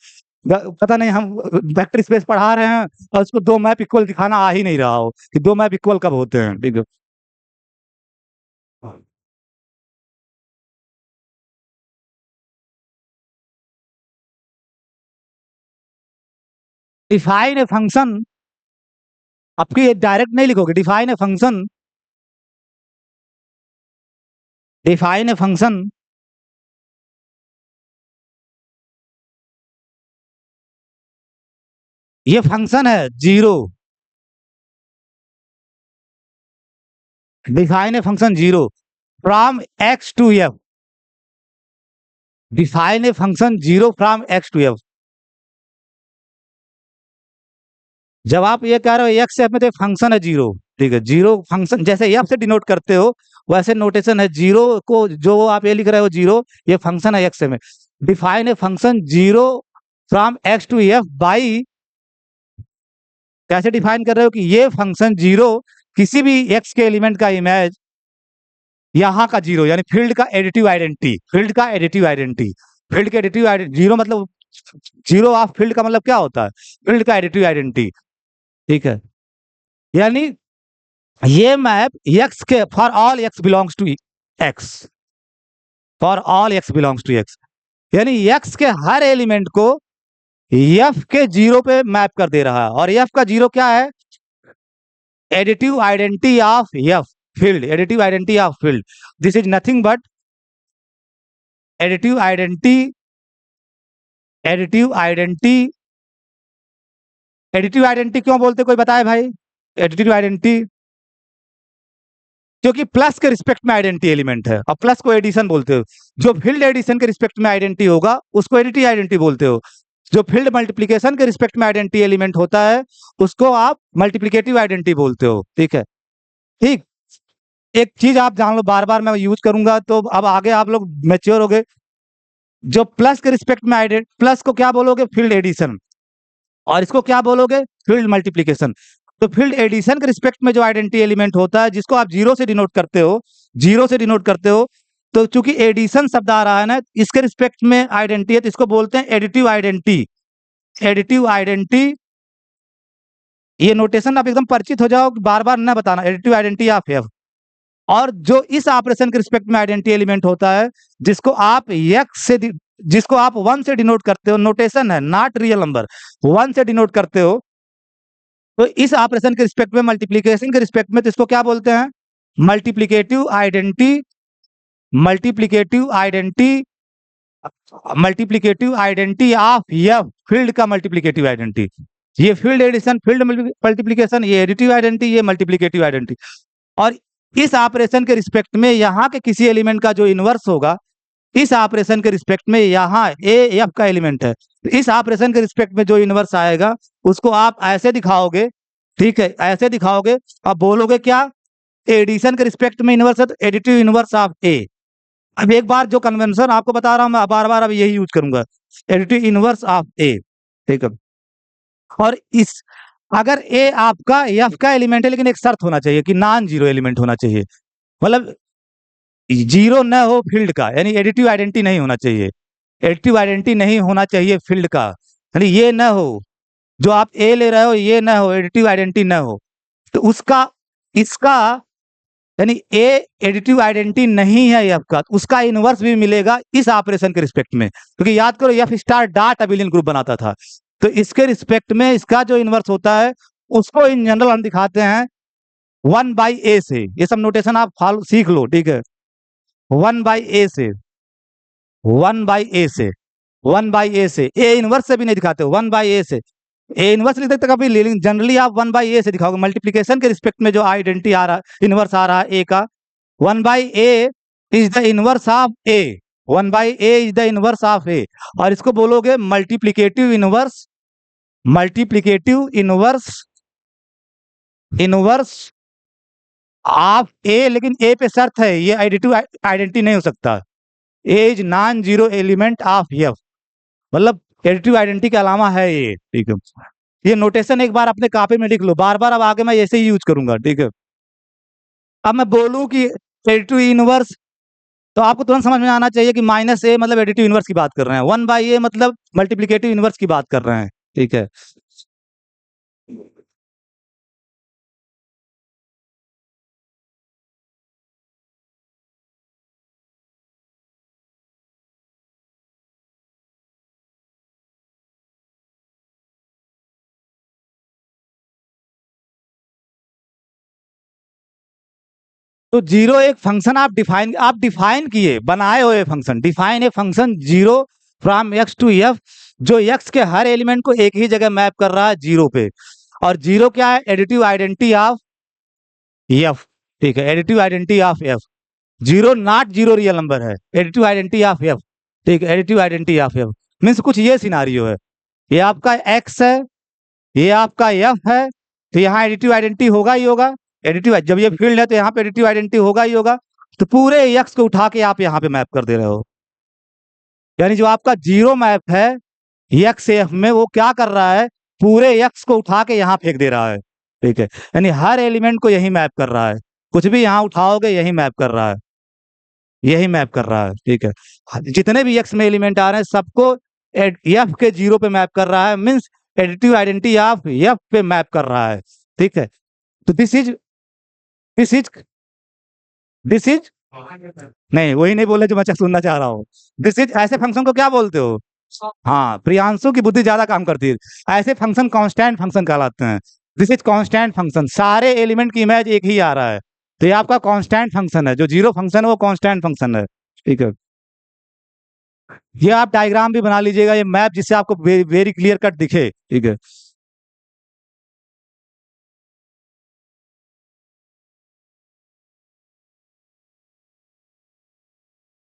पता नहीं हम वेक्टर स्पेस पढ़ा रहे हैं और उसको दो मैप इक्वल दिखाना आ ही नहीं रहा हो कि दो मैप इक्वल कब होते हैं। ठीक है, डिफाइन ए फंक्शन, आपकी डायरेक्ट नहीं लिखोगे, define a function, define a function, ये फंक्शन है zero, define a function zero from X to F, define a function zero from X to F. जब आप ये कह रहे हो एक्स एफ में तो फंक्शन है जीरो, ठीक है, जीरो फंक्शन जैसे एफ से डिनोट करते हो वैसे नोटेशन है, जीरो को जो आप ये लिख रहे हो जीरो, ये फंक्शन है एक्स में। Define a function zero from X to F by, कैसे डिफाइन कर रहे हो कि ये फंक्शन जीरो किसी भी एक्स के एलिमेंट का इमेज यहाँ का जीरो, यानी फील्ड का एडिटिव आइडेंटिटी, फील्ड का एडिटिव आइडेंटिटी, फील्ड के एडिटिव आइडेंटिटी जीरो मतलब जीरो ऑफ फील्ड का मतलब क्या होता है, फील्ड का एडिटिव आइडेंटिटी। ठीक है, यानी ये मैप एक्स के for all X belongs to X, for all X belongs to X, यानी एक्स के हर एलिमेंट को एफ के जीरो पे मैप कर दे रहा है। और एफ का जीरो क्या है, additive identity of F, field, additive identity of field, this is nothing but additive identity, additive identity, additive identity क्यों बोलते कोई बताए भाई? एडिटिव आइडेंटिटी क्योंकि प्लस के रिस्पेक्ट में आइडेंटिटी एलिमेंट है और प्लस को एडिशन बोलते हो। जो फील्ड एडिशन के रिस्पेक्ट में आइडेंटिटी होगा उसको एडिटिव आइडेंटिटी बोलते हो। जो फील्ड मल्टीप्लिकेशन के रिस्पेक्ट में आइडेंटिटी एलिमेंट होता है उसको आप मल्टीप्लिकेटिव आइडेंटिटी बोलते हो। ठीक है, ठीक। एक चीज आप जान लो, बार बार मैं यूज करूंगा तो अब आगे आप लोग मैच्योर हो गए। जो प्लस के रिस्पेक्ट में आइडेंट, प्लस को क्या बोलोगे, फील्ड एडिशन, और इसको क्या बोलोगे, फील्ड मल्टीप्लिकेशन। तो फील्ड एडिशन के रिस्पेक्ट में जो आइडेंटिटी एलिमेंट होता है जिसको आप जीरो से डिनोट करते हो, जीरो से डिनोट करते हो, तो चूंकि एडिशन शब्द आ रहा है ना, इसके रिस्पेक्ट में आइडेंटिटी है तो इसको बोलते हैं एडिटिव आइडेंटिटी, एडिटिव आइडेंटिटी। ये नोटेशन आप एकदम परिचित हो जाओ, बार बार ना बताना, एडिटिव आइडेंटिटी ऑफ एफ। और जो इस ऑपरेशन के रिस्पेक्ट में आइडेंटिटी एलिमेंट होता है जिसको आप एक्स से जिसको आप वन से डिनोट करते हो, नोटेशन है नॉट रियल नंबर, वन से डिनोट करते हो, तो इस ऑपरेशन के रिस्पेक्ट में, मल्टीप्लिकेशन के रिस्पेक्ट में, तो इसको क्या बोलते हैं, multiplicative identity, multiplicative identity, multiplicative identity of F, field का मल्टीप्लिकेटिव आइडेंटिटी। ये फील्ड एडिशन, फील्ड मल्टीप्लिकेशन, ये एडिटिव आइडेंटिटी, ये मल्टीप्लिकेटिव आइडेंटिटी। और इस ऑपरेशन के रिस्पेक्ट में यहाँ के किसी एलिमेंट का जो इनवर्स होगा, इस ऑपरेशन के रिस्पेक्ट में यहाँ ए एफ का एलिमेंट है, तो इस ऑपरेशन के रिस्पेक्ट में जो इनवर्स आएगा उसको आप ऐसे दिखाओगे, ठीक है, ऐसे दिखाओगे। अब बोलोगे क्या, एडिशन के रिस्पेक्ट में इनवर्स है तो एडिटिव इनवर्स ऑफ ए। अब एक बार जो कन्वेंशन आपको बता रहा हूं मैं बार बार अब यही यूज करूंगा, एडिटिव इनवर्स ऑफ ए। ठीक है, और इस अगर ए आपका एफ का एलिमेंट है, लेकिन एक शर्त होना चाहिए कि नॉन जीरो एलिमेंट होना चाहिए, मतलब जीरो न हो फील्ड का, यानी एडिटिव आइडेंटिटी नहीं होना चाहिए, एडिटिव आइडेंटिटी नहीं होना चाहिए फील्ड का, यानी ये न हो, जो आप ए ले रहे हो ये न हो, एडिटिव आइडेंटिटी न हो, तो उसका इसका यानी ए एडिटिव आइडेंटिटी नहीं है एफ का, तो उसका इनवर्स भी मिलेगा इस ऑपरेशन के रिस्पेक्ट में, क्योंकि याद करो F star dot abelian group बनाता था, तो इसके रिस्पेक्ट में इसका जो इनवर्स होता है उसको इन जनरल हम दिखाते हैं 1/a से। ये सब नोटेशन आप फॉलो सीख लो, ठीक है। 1/a से, 1/a से, 1/a से, ए इनवर्स से भी नहीं दिखाते हो, 1/a से, ए इनवर्स लिख सकते कभी, लेकिन जनरली आप 1/a से दिखाओगे, मल्टीप्लीकेशन के रिस्पेक्ट में जो आइडेंटिटी आ रहा है, इनवर्स आ रहा है ए का, 1/a is the inverse of A, 1/a is the inverse of A, और इसको बोलोगे multiplicative inverse, multiplicative inverse, inverse of A, लेकिन ए पे शर्त है, ये एडिटिव आइडेंटिटी नहीं हो सकता, A is non zero element of F, मतलब एडिटिव आइडेंटिटी के अलावा है ये, ठीक है। ये नोटेशन एक बार अपने कॉपी में लिख लो, बार बार अब आगे मैं ऐसे ही यूज करूंगा, ठीक है। अब मैं बोलूं कि एडिटिव इनवर्स, तो आपको तुरंत समझ में आना चाहिए कि माइनस ए मतलब एडिटिव इनवर्स की बात कर रहे हैं, 1/a मतलब मल्टीप्लीकेटिव इनवर्स की बात कर रहे हैं, ठीक है। तो जीरो एक फंक्शन आप डिफाइन किए, बनाए हुए function, define a function zero from X to F, जो एक्स के हर एलिमेंट को एक ही जगह मैप कर रहा है जीरो पे, और जीरो क्या है, एडिटिव आइडेंटिटी ऑफ एफ, ठीक है, additive identity of F, zero not zero real number है, एडिटिव आइडेंटिटी ऑफ एफ, ठीक है, additive identity of F means कुछ ये सिनारियो है, ये आपका एक्स है, ये आपका एफ है, तो यहाँ एडिटिव आइडेंटिटी होगा ही होगा, एडिटिव जब ये फील्ड है तो यहाँ पे एडिटिव आइडेंटिटी होगा ही होगा, तो पूरे एक्स को उठा के आप यहाँ पे मैप कर दे रहे हो, यानी जो आपका जीरो मैप है एक्स एफ में, वो क्या कर रहा है, पूरे एक्स को उठा के यहाँ फेंक दे रहा है, ठीक है, यानी हर एलिमेंट को यही मैप कर रहा है, कुछ भी यहाँ उठाओगे यही मैप कर रहा है, यही मैप कर रहा है, ठीक है, जितने भी एक्स में एलिमेंट आ रहे हैं सबको एफ के जीरो पे मैप कर रहा है, means additive identity of F पे मैप कर रहा है, ठीक है। तो दिस इज दिस इज नहीं, वही नहीं बोले जो मैं सुनना चाह रहा हूँ, दिस इज, ऐसे फंक्शन को क्या बोलते हो, हाँ, प्रियांशु की बुद्धि ज्यादा काम करती है, ऐसे फंक्शन कांस्टेंट फंक्शन कहलाते हैं, दिस इज कांस्टेंट फंक्शन, सारे एलिमेंट की इमेज एक ही आ रहा है, तो ये आपका कांस्टेंट फंक्शन है, जो जीरो फंक्शन है वो कांस्टेंट फंक्शन है, ठीक है। ये आप डायग्राम भी बना लीजिएगा, ये मैप, जिससे आपको वेरी क्लियर कट दिखे, ठीक है।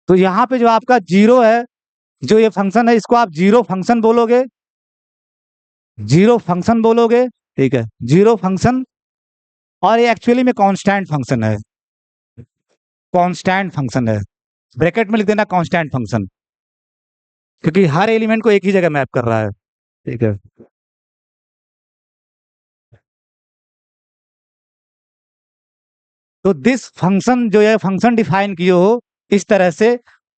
तो यहाँ पे जो आपका जीरो है, जो ये फंक्शन है, इसको आप जीरो फंक्शन बोलोगे, जीरो फंक्शन बोलोगे, ठीक है, जीरो फंक्शन, और ये एक्चुअली में कांस्टेंट फंक्शन है, कांस्टेंट फंक्शन है, ब्रैकेट में लिख देना कांस्टेंट फंक्शन, क्योंकि हर एलिमेंट को एक ही जगह मैप कर रहा है, ठीक है। तो दिस फंक्शन, जो ये फंक्शन डिफाइन किए हो इस तरह से,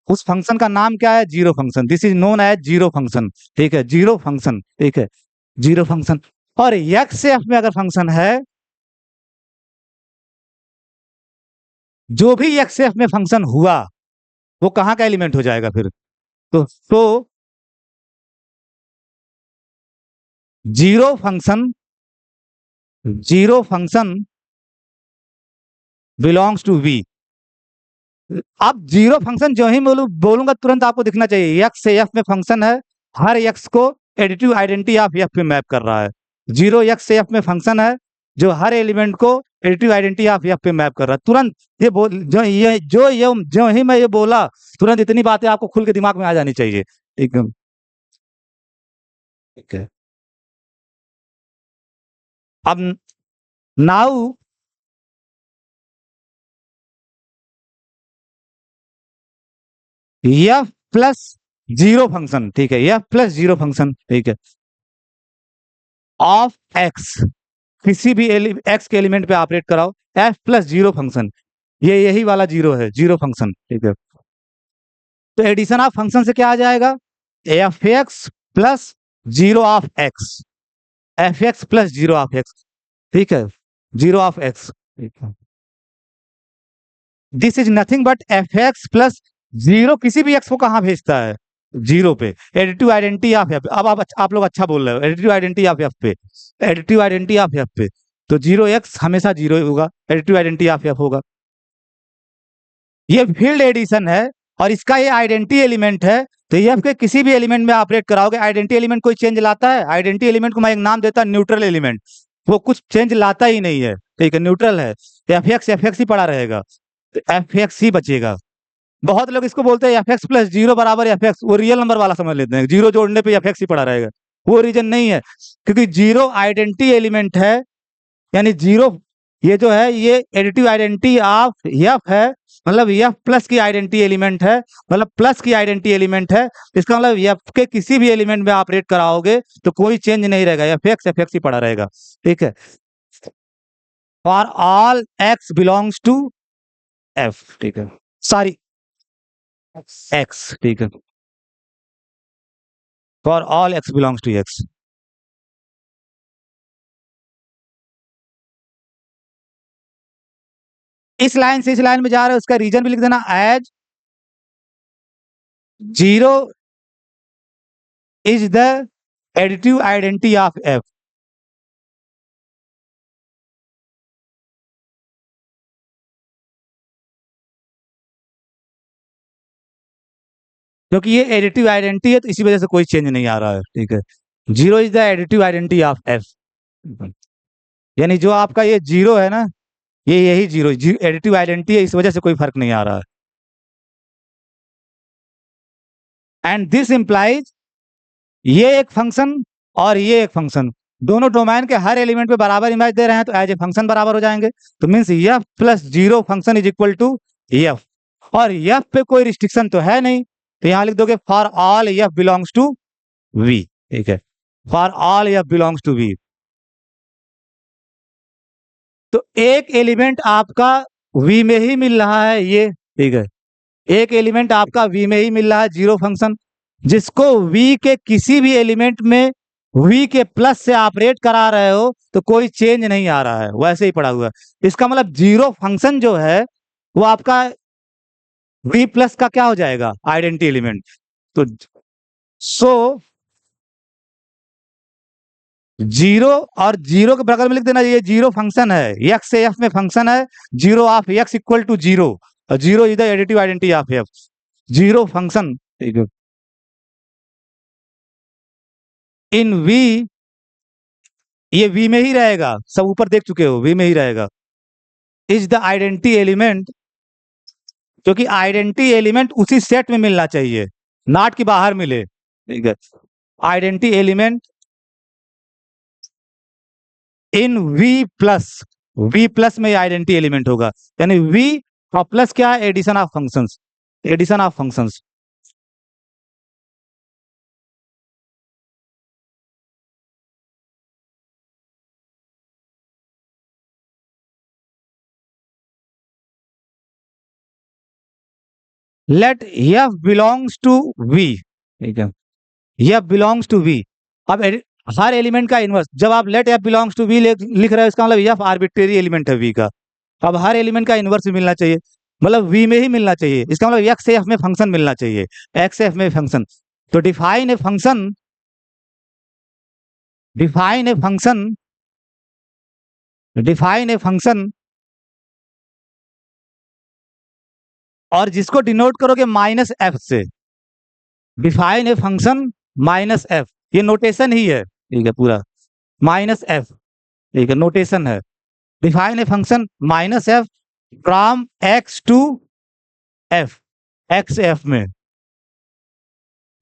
उस फंक्शन का नाम क्या है, zero function, this is known as zero function, ठीक है, जीरो फंक्शन, ठीक है, जीरो फंक्शन। और एक्स से एफ में अगर फंक्शन है, जो भी एक्स से एफ में फंक्शन हुआ वो कहाँ का एलिमेंट हो जाएगा फिर, तो zero function, zero function belongs to V. अब जीरो फंक्शन जो ही बोलूंगा तुरंत आपको दिखना चाहिए, एक्स से एफ में फंक्शन है, हर एक्स को एडिटिव आइडेंटिटी ऑफ एफ पे मैप कर रहा है, जीरो एक्स से एफ में फंक्शन है जो हर एलिमेंट को एडिटिव आइडेंटिटी ऑफ एफ पे मैप कर रहा है, तुरंत ये बोल जो ही मैं ये बोला, तुरंत इतनी बातें आपको खुल के दिमाग में आ जानी चाहिए, एकदम, ठीक है। अब now F plus zero function, ठीक है, एफ प्लस जीरो फंक्शन, ठीक है, ऑफ एक्स, किसी भी एक्स के एलिमेंट पे ऑपरेट कराओ, एफ प्लस जीरो फंक्शन, ये यही वाला जीरो है, जीरो फंक्शन, ठीक है। तो एडिशन ऑफ फंक्शन से क्या आ जाएगा, F X plus zero of x, F X plus zero of X, ठीक है, जीरो ऑफ एक्स, ठीक है। This is nothing but F X plus zero, किसी भी एक्स को कहां भेजता है, जीरो पे, एडिटिव आइडेंटिटी ऑफ एफ। अब आप लोग अच्छा बोल रहे हो, एडिटिव आइडेंटिटी ऑफ एफ पे, एडिटिव आइडेंटिटी ऑफ एफ पे, तो जीरो एक्स हमेशा जीरो ही होगा, एडिटिव आइडेंटिटी ऑफ एफ होगा। ये फील्ड एडिशन है और इसका ये आइडेंटिटी एलिमेंट है, तो एफ के किसी भी एलिमेंट में ऑपरेट कराओगे, आइडेंटिटी एलिमेंट कोई चेंज लाता है, आइडेंटिटी एलिमेंट को मैं एक नाम देता न्यूट्रल एलिमेंट, वो कुछ चेंज लाता ही नहीं है, ठीक है, न्यूट्रल है, एफ एक्स ही पड़ा रहेगा, तो एफ एक्स ही बचेगा। बहुत लोग इसको बोलते हैं एफ एक्स प्लस जीरो बराबर एफ एक्स, वो रियल नंबर वाला समझ लेते हैं, जीरो जोड़ने पे एफ एक्स ही पड़ा रहेगा, वो रीजन नहीं है, क्योंकि जीरो आइडेंटिटी एलिमेंट है, यानी जीरो ये जो है ये एडिटिव आइडेंटिटी ऑफ एफ है, मतलब एफ प्लस की आइडेंटिटी एलिमेंट है, मतलब प्लस की आइडेंटिटी एलिमेंट है, इसका मतलब एफ के किसी भी एलिमेंट में ऑपरेट कराओगे तो कोई चेंज नहीं रहेगा, एफ एक्स ही पड़ा रहेगा, ठीक है। For all X belongs to F, ठीक है, सॉरी एक्स, ठीक है, for all X belongs to X. इस लाइन से इस लाइन में जा रहे हो, उसका रीजन भी लिख देना, as zero is the additive identity of F, क्योंकि ये एडिटिव आइडेंटिटी है तो इसी वजह से कोई चेंज नहीं आ रहा है, ठीक है। Zero is the additive identity of F, यानी जो आपका ये जीरो है ना, ये यही जीरो एडिटिव आइडेंटिटी है, इस वजह से कोई फर्क नहीं आ रहा है। एंड दिस इंप्लाइज, ये एक फंक्शन और ये एक फंक्शन, दोनों डोमेन के हर एलिमेंट पे बराबर इमेज दे रहे हैं, तो एज ए फंक्शन बराबर हो जाएंगे, तो means F plus zero function is equal to F, और एफ पे कोई रिस्ट्रिक्शन तो है नहीं, तो यहां लिख दोगे for all F belongs to V, ठीक है, for all F belongs to V. तो एक एलिमेंट आपका वी में ही मिल रहा है, ये ठीक है, एक एलिमेंट आपका वी में ही मिल रहा है, जीरो फंक्शन, जिसको वी के किसी भी एलिमेंट में वी के प्लस से ऑपरेट करा रहे हो तो कोई चेंज नहीं आ रहा है, वैसे ही पड़ा हुआ है। इसका मतलब जीरो फंक्शन जो है वो आपका वी प्लस का क्या हो जाएगा, आइडेंटिटी एलिमेंट। तो सो जीरो और जीरो के बगल में लिख देना, ये जीरो फंक्शन है, एक्स से एफ में फंक्शन है, zero of X equal to zero, और zero is the additive identity of F, zero function, ठीक है, इन वी, ये वी में ही रहेगा, सब ऊपर देख चुके हो, वी में ही रहेगा, इज द आइडेंटिटी एलिमेंट, क्योंकि आइडेंटिटी एलिमेंट उसी सेट में मिलना चाहिए, नॉट की बाहर मिले, ठीक है, identity element in V plus में आइडेंटिटी एलिमेंट होगा, यानी वी और प्लस क्या है, addition of functions, addition of functions. Let F belongs to V, ठीक है, एफ बिलोंग्स टू वी। अब हर एलिमेंट का इनवर्स, जब आप let F belongs to V लिख रहे हो, इसका मतलब एफ आर्बिट्रेरी एलिमेंट है वी का, अब हर एलिमेंट का इनवर्स भी मिलना चाहिए, मतलब वी में ही मिलना चाहिए, इसका मतलब एक्स एफ में फंक्शन मिलना चाहिए, एक्स एफ में फंक्शन। तो define a function, define a function, define a function, और जिसको डिनोट करोगे माइनस एफ से, define a function minus F, ये नोटेशन ही है, ठीक है, पूरा माइनस एफ, ठीक है, नोटेशन है, define a function minus F from X to F, X F में,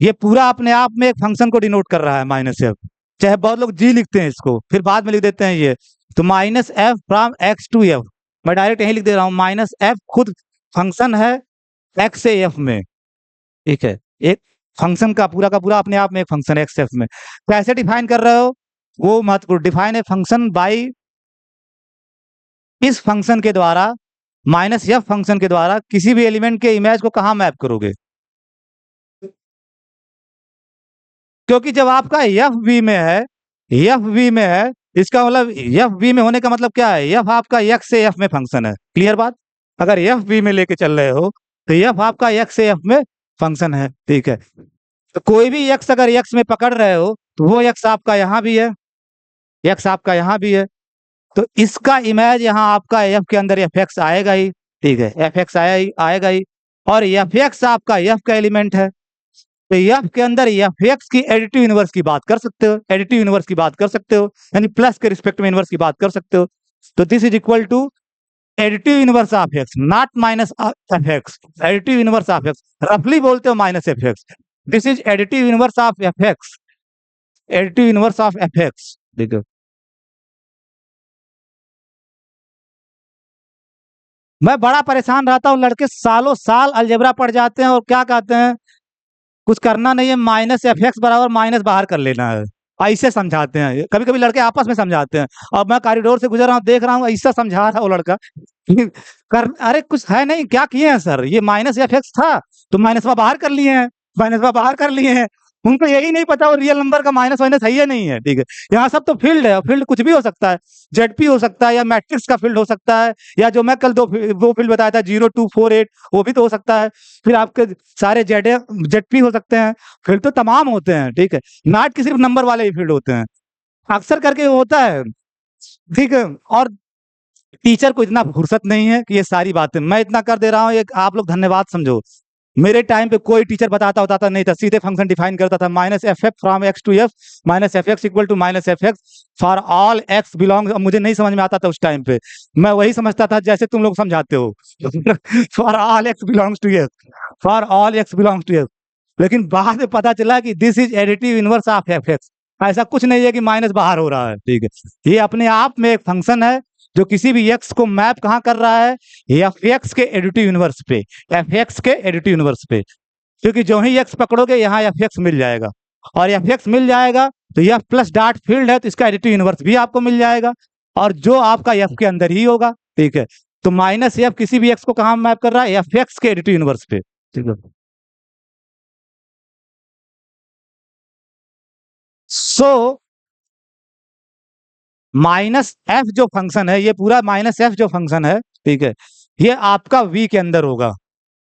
ये पूरा अपने आप में एक फंक्शन को डिनोट कर रहा है माइनस एफ, चाहे बहुत लोग जी लिखते हैं इसको फिर बाद में लिख देते हैं ये, तो minus F from X to F, मैं डायरेक्ट यही लिख दे रहा हूँ, माइनस एफ खुद फंक्शन है एक्स से एफ में, ठीक है, एक फंक्शन का पूरा अपने आप में एक फंक्शन है एक्स एफ में। कैसे डिफाइन कर रहे हो वो महत्वपूर्ण, डिफाइन ए फंक्शन बाई इस फंक्शन के द्वारा माइनस एफ फंक्शन के द्वारा किसी भी एलिमेंट के इमेज को कहाँ मैप करोगे? क्योंकि जब आपका एफ बी में है, एफ बी में है, इसका मतलब एफ बी में होने का मतलब क्या है? एफ आपका एक्स से एफ में फंक्शन है। क्लियर बात? अगर एफ बी में लेके चल रहे हो तो एफ आपका एक्स से एफ में फंक्शन है। ठीक है, तो कोई भी एक्स अगर एक्स में पकड़ रहे हो तो वो एक्स आपका यहाँ भी है, एक्स आपका यहाँ भी है, तो इसका इमेज यहाँ आपका एफ के अंदर एफ एक्स आएगा ही। ठीक है, एफ एक्स आएगा ही, और एफ एक्स आपका एफ का एलिमेंट है, तो एफ के अंदर एफ एक्स की एडिटिव इनवर्स की बात कर सकते हो, एडिटिव इनवर्स की बात कर सकते हो, यानी प्लस के रिस्पेक्ट में इनवर्स की बात कर सकते हो। तो this is equal to additive inverse of X, not minus F X, additive inverse of X, रफली बोलते हो minus F X. This is additive inverse of F X, additive inverse of F X. देखो, मैं बड़ा परेशान रहता हूँ, लड़के सालों साल अलजेब्रा पढ़ जाते हैं और क्या कहते हैं, कुछ करना नहीं है, माइनस एफ एक्स बराबर माइनस बाहर कर लेना है, ऐसे समझाते हैं। कभी कभी लड़के आपस में समझाते हैं, और मैं कॉरिडोर से गुजर रहा हूँ, देख रहा हूँ ऐसा समझा रहा है वो लड़का कर, अरे कुछ है नहीं, क्या किए हैं सर, ये माइनस एफ एक्स था तो माइनस बाहर कर लिए हैं, माइनस बाहर कर लिए हैं, उनको यही नहीं पता वो रियल नंबर का माइनस माइनस है या नहीं है। ठीक है, यहाँ सब तो फील्ड है, फील्ड कुछ भी हो सकता है, जेडपी हो सकता है, या मैट्रिक्स का फील्ड हो सकता है, या जो मैं कल दो फील्ड बताया था 0248, वो भी तो हो सकता है, फिर आपके सारे जेडपी हो सकते हैं, फील्ड तो तमाम होते हैं। ठीक है, नॉट कि सिर्फ नंबर वाले ही फील्ड होते हैं, अक्सर करके होता है। ठीक है, और टीचर को इतना फुर्सत नहीं है कि ये सारी बातें मैं इतना कर दे रहा हूँ, ये आप लोग धन्यवाद समझो। मेरे टाइम पे कोई टीचर बताता नहीं था, सीधे फंक्शन डिफाइन करता था, minus F X from X to F, minus F X equal to minus F X for all X belong. मुझे नहीं समझ में आता था उस टाइम पे, मैं वही समझता था जैसे तुम लोग समझाते हो for all X belongs to F, for all X belongs to F. लेकिन बाद में पता चला कि this is additive inverse of F X, ऐसा कुछ नहीं है कि माइनस बाहर हो रहा है। ठीक है, ये अपने आप में एक फंक्शन है जो किसी भी एक्स को मैप कहाँ कर रहा है, एफ एक्स के एडिटिव इनवर्स पे, एफ एक्स के एडिटिव इनवर्स पे, क्योंकि जो ही एक्स पकड़ोगे यहाँ एफ एक्स मिल जाएगा, और एफ एक्स मिल जाएगा तो यह प्लस डॉट फील्ड है, तो इसका एडिटिव इनवर्स भी आपको मिल जाएगा, और जो आपका एफ के अंदर ही होगा। ठीक है, तो माइनस एफ किसी भी एक्स को कहाँ मैप कर रहा है, एफ एक्स के एडिटिव इनवर्स पे। ठीक है, सो माइनस एफ जो फंक्शन है, ये पूरा माइनस एफ जो फंक्शन है, ठीक है, ये आपका वी के अंदर होगा।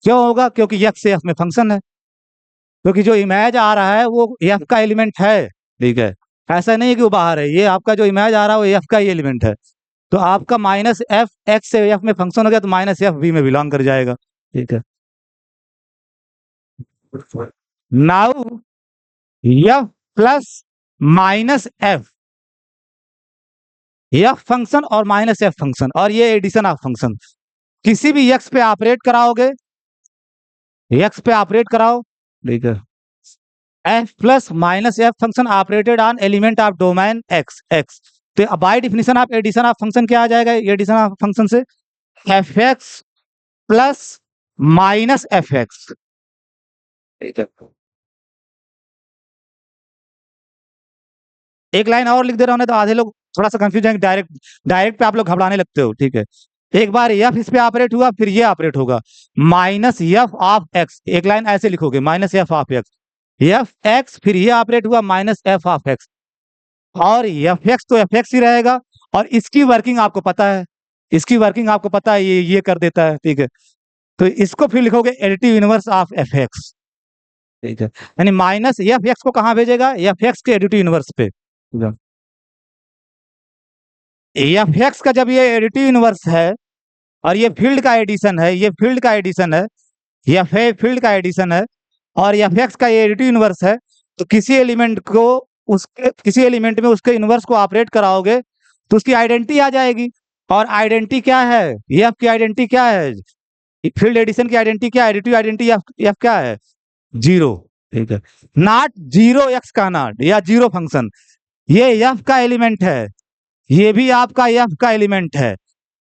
क्यों होगा? क्योंकि एक्स से एफ में फंक्शन है, क्योंकि जो इमेज आ रहा है वो एफ का एलिमेंट है। ठीक है, ऐसा नहीं है कि वो बाहर है, ये आपका जो इमेज आ रहा है वो एफ का ही एलिमेंट है, तो आपका माइनस एफ एक्स से एफ में फंक्शन हो गया, तो माइनस एफ वी में बिलोंग कर जाएगा। ठीक है, now F plus minus F function और माइनस एफ फंक्शन, और ये एडिशन ऑफ फंक्शन, किसी भी एक्स पे ऑपरेट कराओगे, एक्स पे ऑपरेट कराओ। ठीक है, F plus minus F function operated on element of domain X X, तो by definition of addition of function क्या आ जाएगा, एडिशन ऑफ फंक्शन से F X plus minus F X. ठीक है, एक लाइन और लिख दे रहा हूं, तो आधे लोग थोड़ा सा कंफ्यूज है, डायरेक्ट डायरेक्ट पे आप लोग घबराने लगते हो। ठीक है, एक बार एफ इस पे ऑपरेट हुआ, फिर ये ऑपरेट होगा, माइनस एफ ऑफ एक्स, एक लाइन ऐसे लिखोगे, minus F of x, F x, फिर ये ऑपरेट हुआ माइनस एफ ऑफ एक्स, और एफ एक्स तो एफ एक्स ही रहेगा, और इसकी वर्किंग आपको पता है, इसकी वर्किंग आपको पता है, ये कर देता है। ठीक है, तो इसको फिर लिखोगे additive inverse of F X. ठीक है, यानी माइनस एफ एक्स को कहाँ भेजेगा, एफ एक्स के एडिटिव इनवर्स पे। एफ एक्स का जब ये एडिटिव इनवर्स है, और ये फील्ड का एडिशन है, ये फील्ड का एडिशन है, एफ ए फील्ड का एडिशन है, और एफ एक्स का ये एडिटिव इनवर्स है, तो किसी एलिमेंट को उसके किसी एलिमेंट में उसके इनवर्स को ऑपरेट कराओगे तो उसकी आइडेंटिटी आ जाएगी, और आइडेंटिटी क्या है, एफ की आइडेंटिटी क्या है, फील्ड एडिशन की आइडेंटिटी क्या है, एडिटिव आइडेंटिटी एफ क्या है, जीरो। ठीक है, नॉट जीरो एक्स का नॉट, या जीरो फंक्शन, ये एफ का एलिमेंट है, ये भी आपका एफ का एलिमेंट है,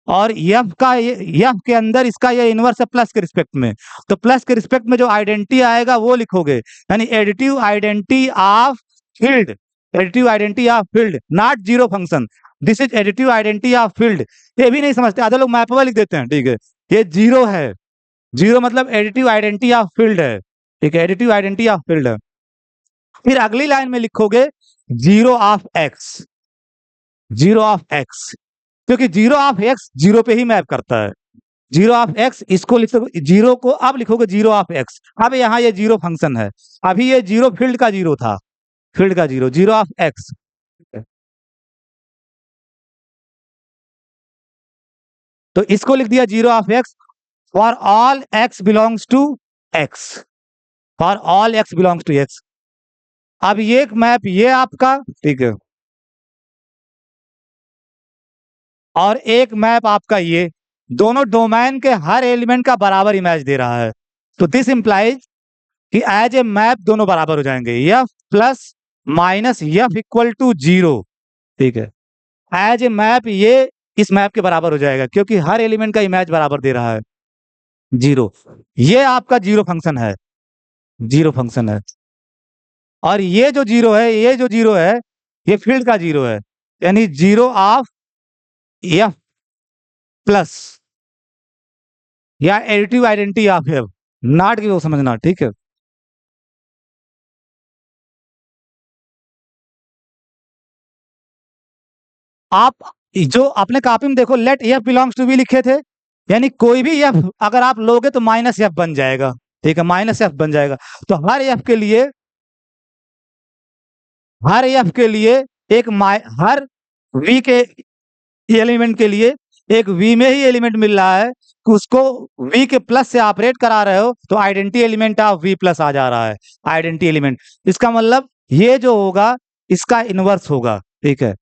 और एफ का एफ के अंदर इसका ये इनवर्स है प्लस के रिस्पेक्ट में, तो प्लस के रिस्पेक्ट में जो आइडेंटिटी आएगा वो लिखोगे, यानी additive identity of field, additive identity of field, not zero function. This is additive identity of field. ये भी नहीं समझते, आधे लोग मैप लिख देते हैं, ठीक है, ये जीरो है, जीरो मतलब एडिटिव आइडेंटिटी ऑफ फील्ड है, ठीक है, एडिटिव आइडेंटिटी ऑफ फील्ड है। फिर अगली लाइन में लिखोगे zero of x, zero of x, क्योंकि जीरो ऑफ एक्स जीरो पे ही मैप करता है, जीरो ऑफ एक्स, इसको लिख सको जीरो को, अब लिखोगे जीरो ऑफ एक्स। अब यहाँ ये जीरो फंक्शन है, अभी ये जीरो फील्ड का जीरो था, फील्ड का जीरो, जीरो ऑफ एक्स। तो इसको लिख दिया zero of X for all X belongs to X, for all X belongs to X. अब ये एक मैप ये आपका, ठीक है, और एक मैप आपका ये, दोनों डोमेन के हर एलिमेंट का बराबर इमेज दे रहा है। तो दिस इंप्लाइज कि एज ए मैप दोनों बराबर हो जाएंगे, F plus minus F equal to zero, ठीक है, एज ए मैप ये इस मैप के बराबर हो जाएगा क्योंकि हर एलिमेंट का इमेज बराबर दे रहा है, जीरो। ये आपका जीरो फंक्शन है, जीरो फंक्शन है। और ये जो जीरो है, ये जो जीरो है, ये फील्ड का जीरो है, यानी जीरो ऑफ एफ प्लस या additive identity of F, not की वो समझना, ठीक है। आप जो अपने कॉपी में देखो let F belongs to B लिखे थे, यानी कोई भी एफ अगर आप लोगे तो माइनस एफ बन जाएगा, ठीक है, माइनस एफ बन जाएगा। तो हर एफ के लिए, हर एफ के लिए एक हर वी के एलिमेंट के लिए एक वी में ही एलिमेंट मिल रहा है, उसको वी के प्लस से ऑपरेट करा रहे हो तो identity element of V plus आ जा रहा है, आइडेंटिटी एलिमेंट। इसका मतलब ये जो होगा इसका इनवर्स होगा, ठीक है।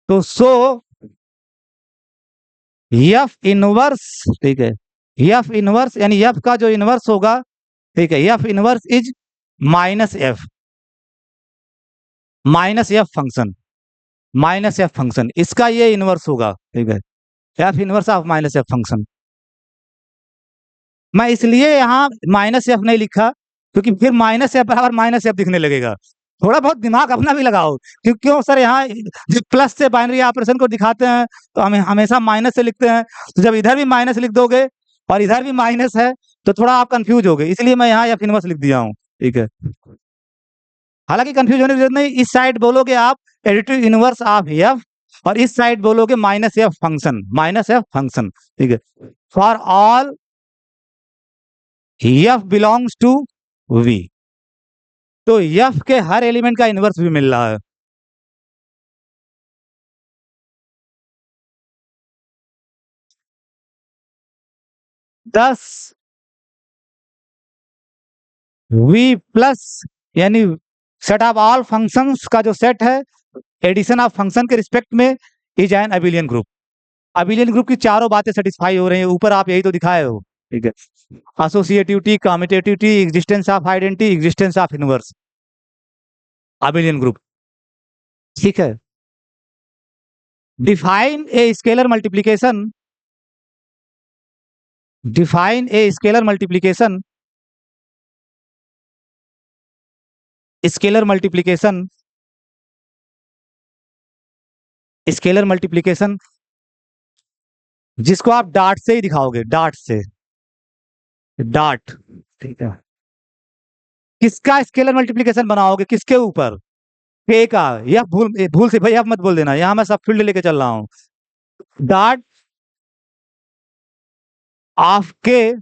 तो सो एफ इनवर्स, ठीक है, एफ इनवर्स यानी एफ का जो इनवर्स होगा, ठीक है, F inverse is minus F, minus F function, minus F function इसका ये इनवर्स होगा, ठीक है, F inverse of minus F function. मैं इसलिए यहाँ माइनस एफ नहीं लिखा क्योंकि फिर माइनस एफ बराबर माइनस एफ दिखने लगेगा। थोड़ा बहुत दिमाग अपना भी लगाओ, क्यों सर यहाँ जब प्लस से बाइनरी ऑपरेशन को दिखाते हैं तो हमें हमेशा माइनस से लिखते हैं, तो जब इधर भी माइनस लिख दोगे और इधर भी माइनस है तो थोड़ा आप कंफ्यूज हो गए, इसलिए मैं यहाँ एफ इनवर्स लिख दिया हूँ, ठीक है। हालांकि कंफ्यूज होने की जरूरत नहीं, इस साइड बोलोगे आप एडिटिव इनवर्स ऑफ एफ और इस साइड बोलोगे minus F function, minus F function, ठीक है, for all F belongs to V. तो एफ के हर एलिमेंट का इनवर्स भी मिल रहा है। दस वी प्लस यानी सेट ऑफ ऑल फंक्शंस का जो सेट है एडिशन ऑफ फंक्शन के रिस्पेक्ट में is an abelian group. Abelian group की चारों बातें सेटिस्फाई हो रही है, ऊपर आप यही तो दिखाए हो, ठीक है, associativity, commutativity, existence of identity, existence of inverse, abelian group, ठीक है। Define a scalar multiplication, define a scalar multiplication, scalar multiplication, scalar multiplication जिसको आप डाट से ही दिखाओगे, डाट से, डाट, ठीक है। किसका स्केलर मल्टीप्लिकेशन बनाओगे, किसके ऊपर, के का, या भूल से भाई आप मत बोल देना, यहां मैं सब फील्ड लेके चल रहा हूं। Dot of K,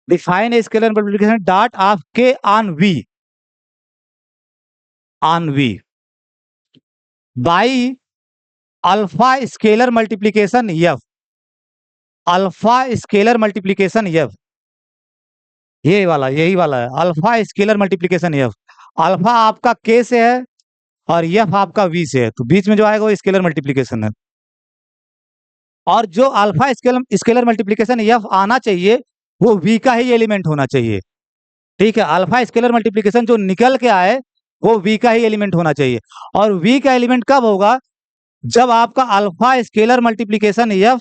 define a scalar multiplication dot of K on V, on V by alpha scalar multiplication F, alpha scalar multiplication F, ये वाला, यही वाला है alpha scalar multiplication F. Alpha आपका के से है और एफ आपका वी से है, तो बीच में जो आएगा वो स्केलर मल्टीप्लिकेशन है। और जो alpha scalar scalar multiplication F आना चाहिए वो वी का ही एलिमेंट होना चाहिए, ठीक है। अल्फा स्केलर मल्टीप्लिकेशन जो निकल के आए वो वी का ही एलिमेंट होना चाहिए। और वी का एलिमेंट कब होगा, जब आपका अल्फा स्केलर मल्टीप्लिकेशन एफ,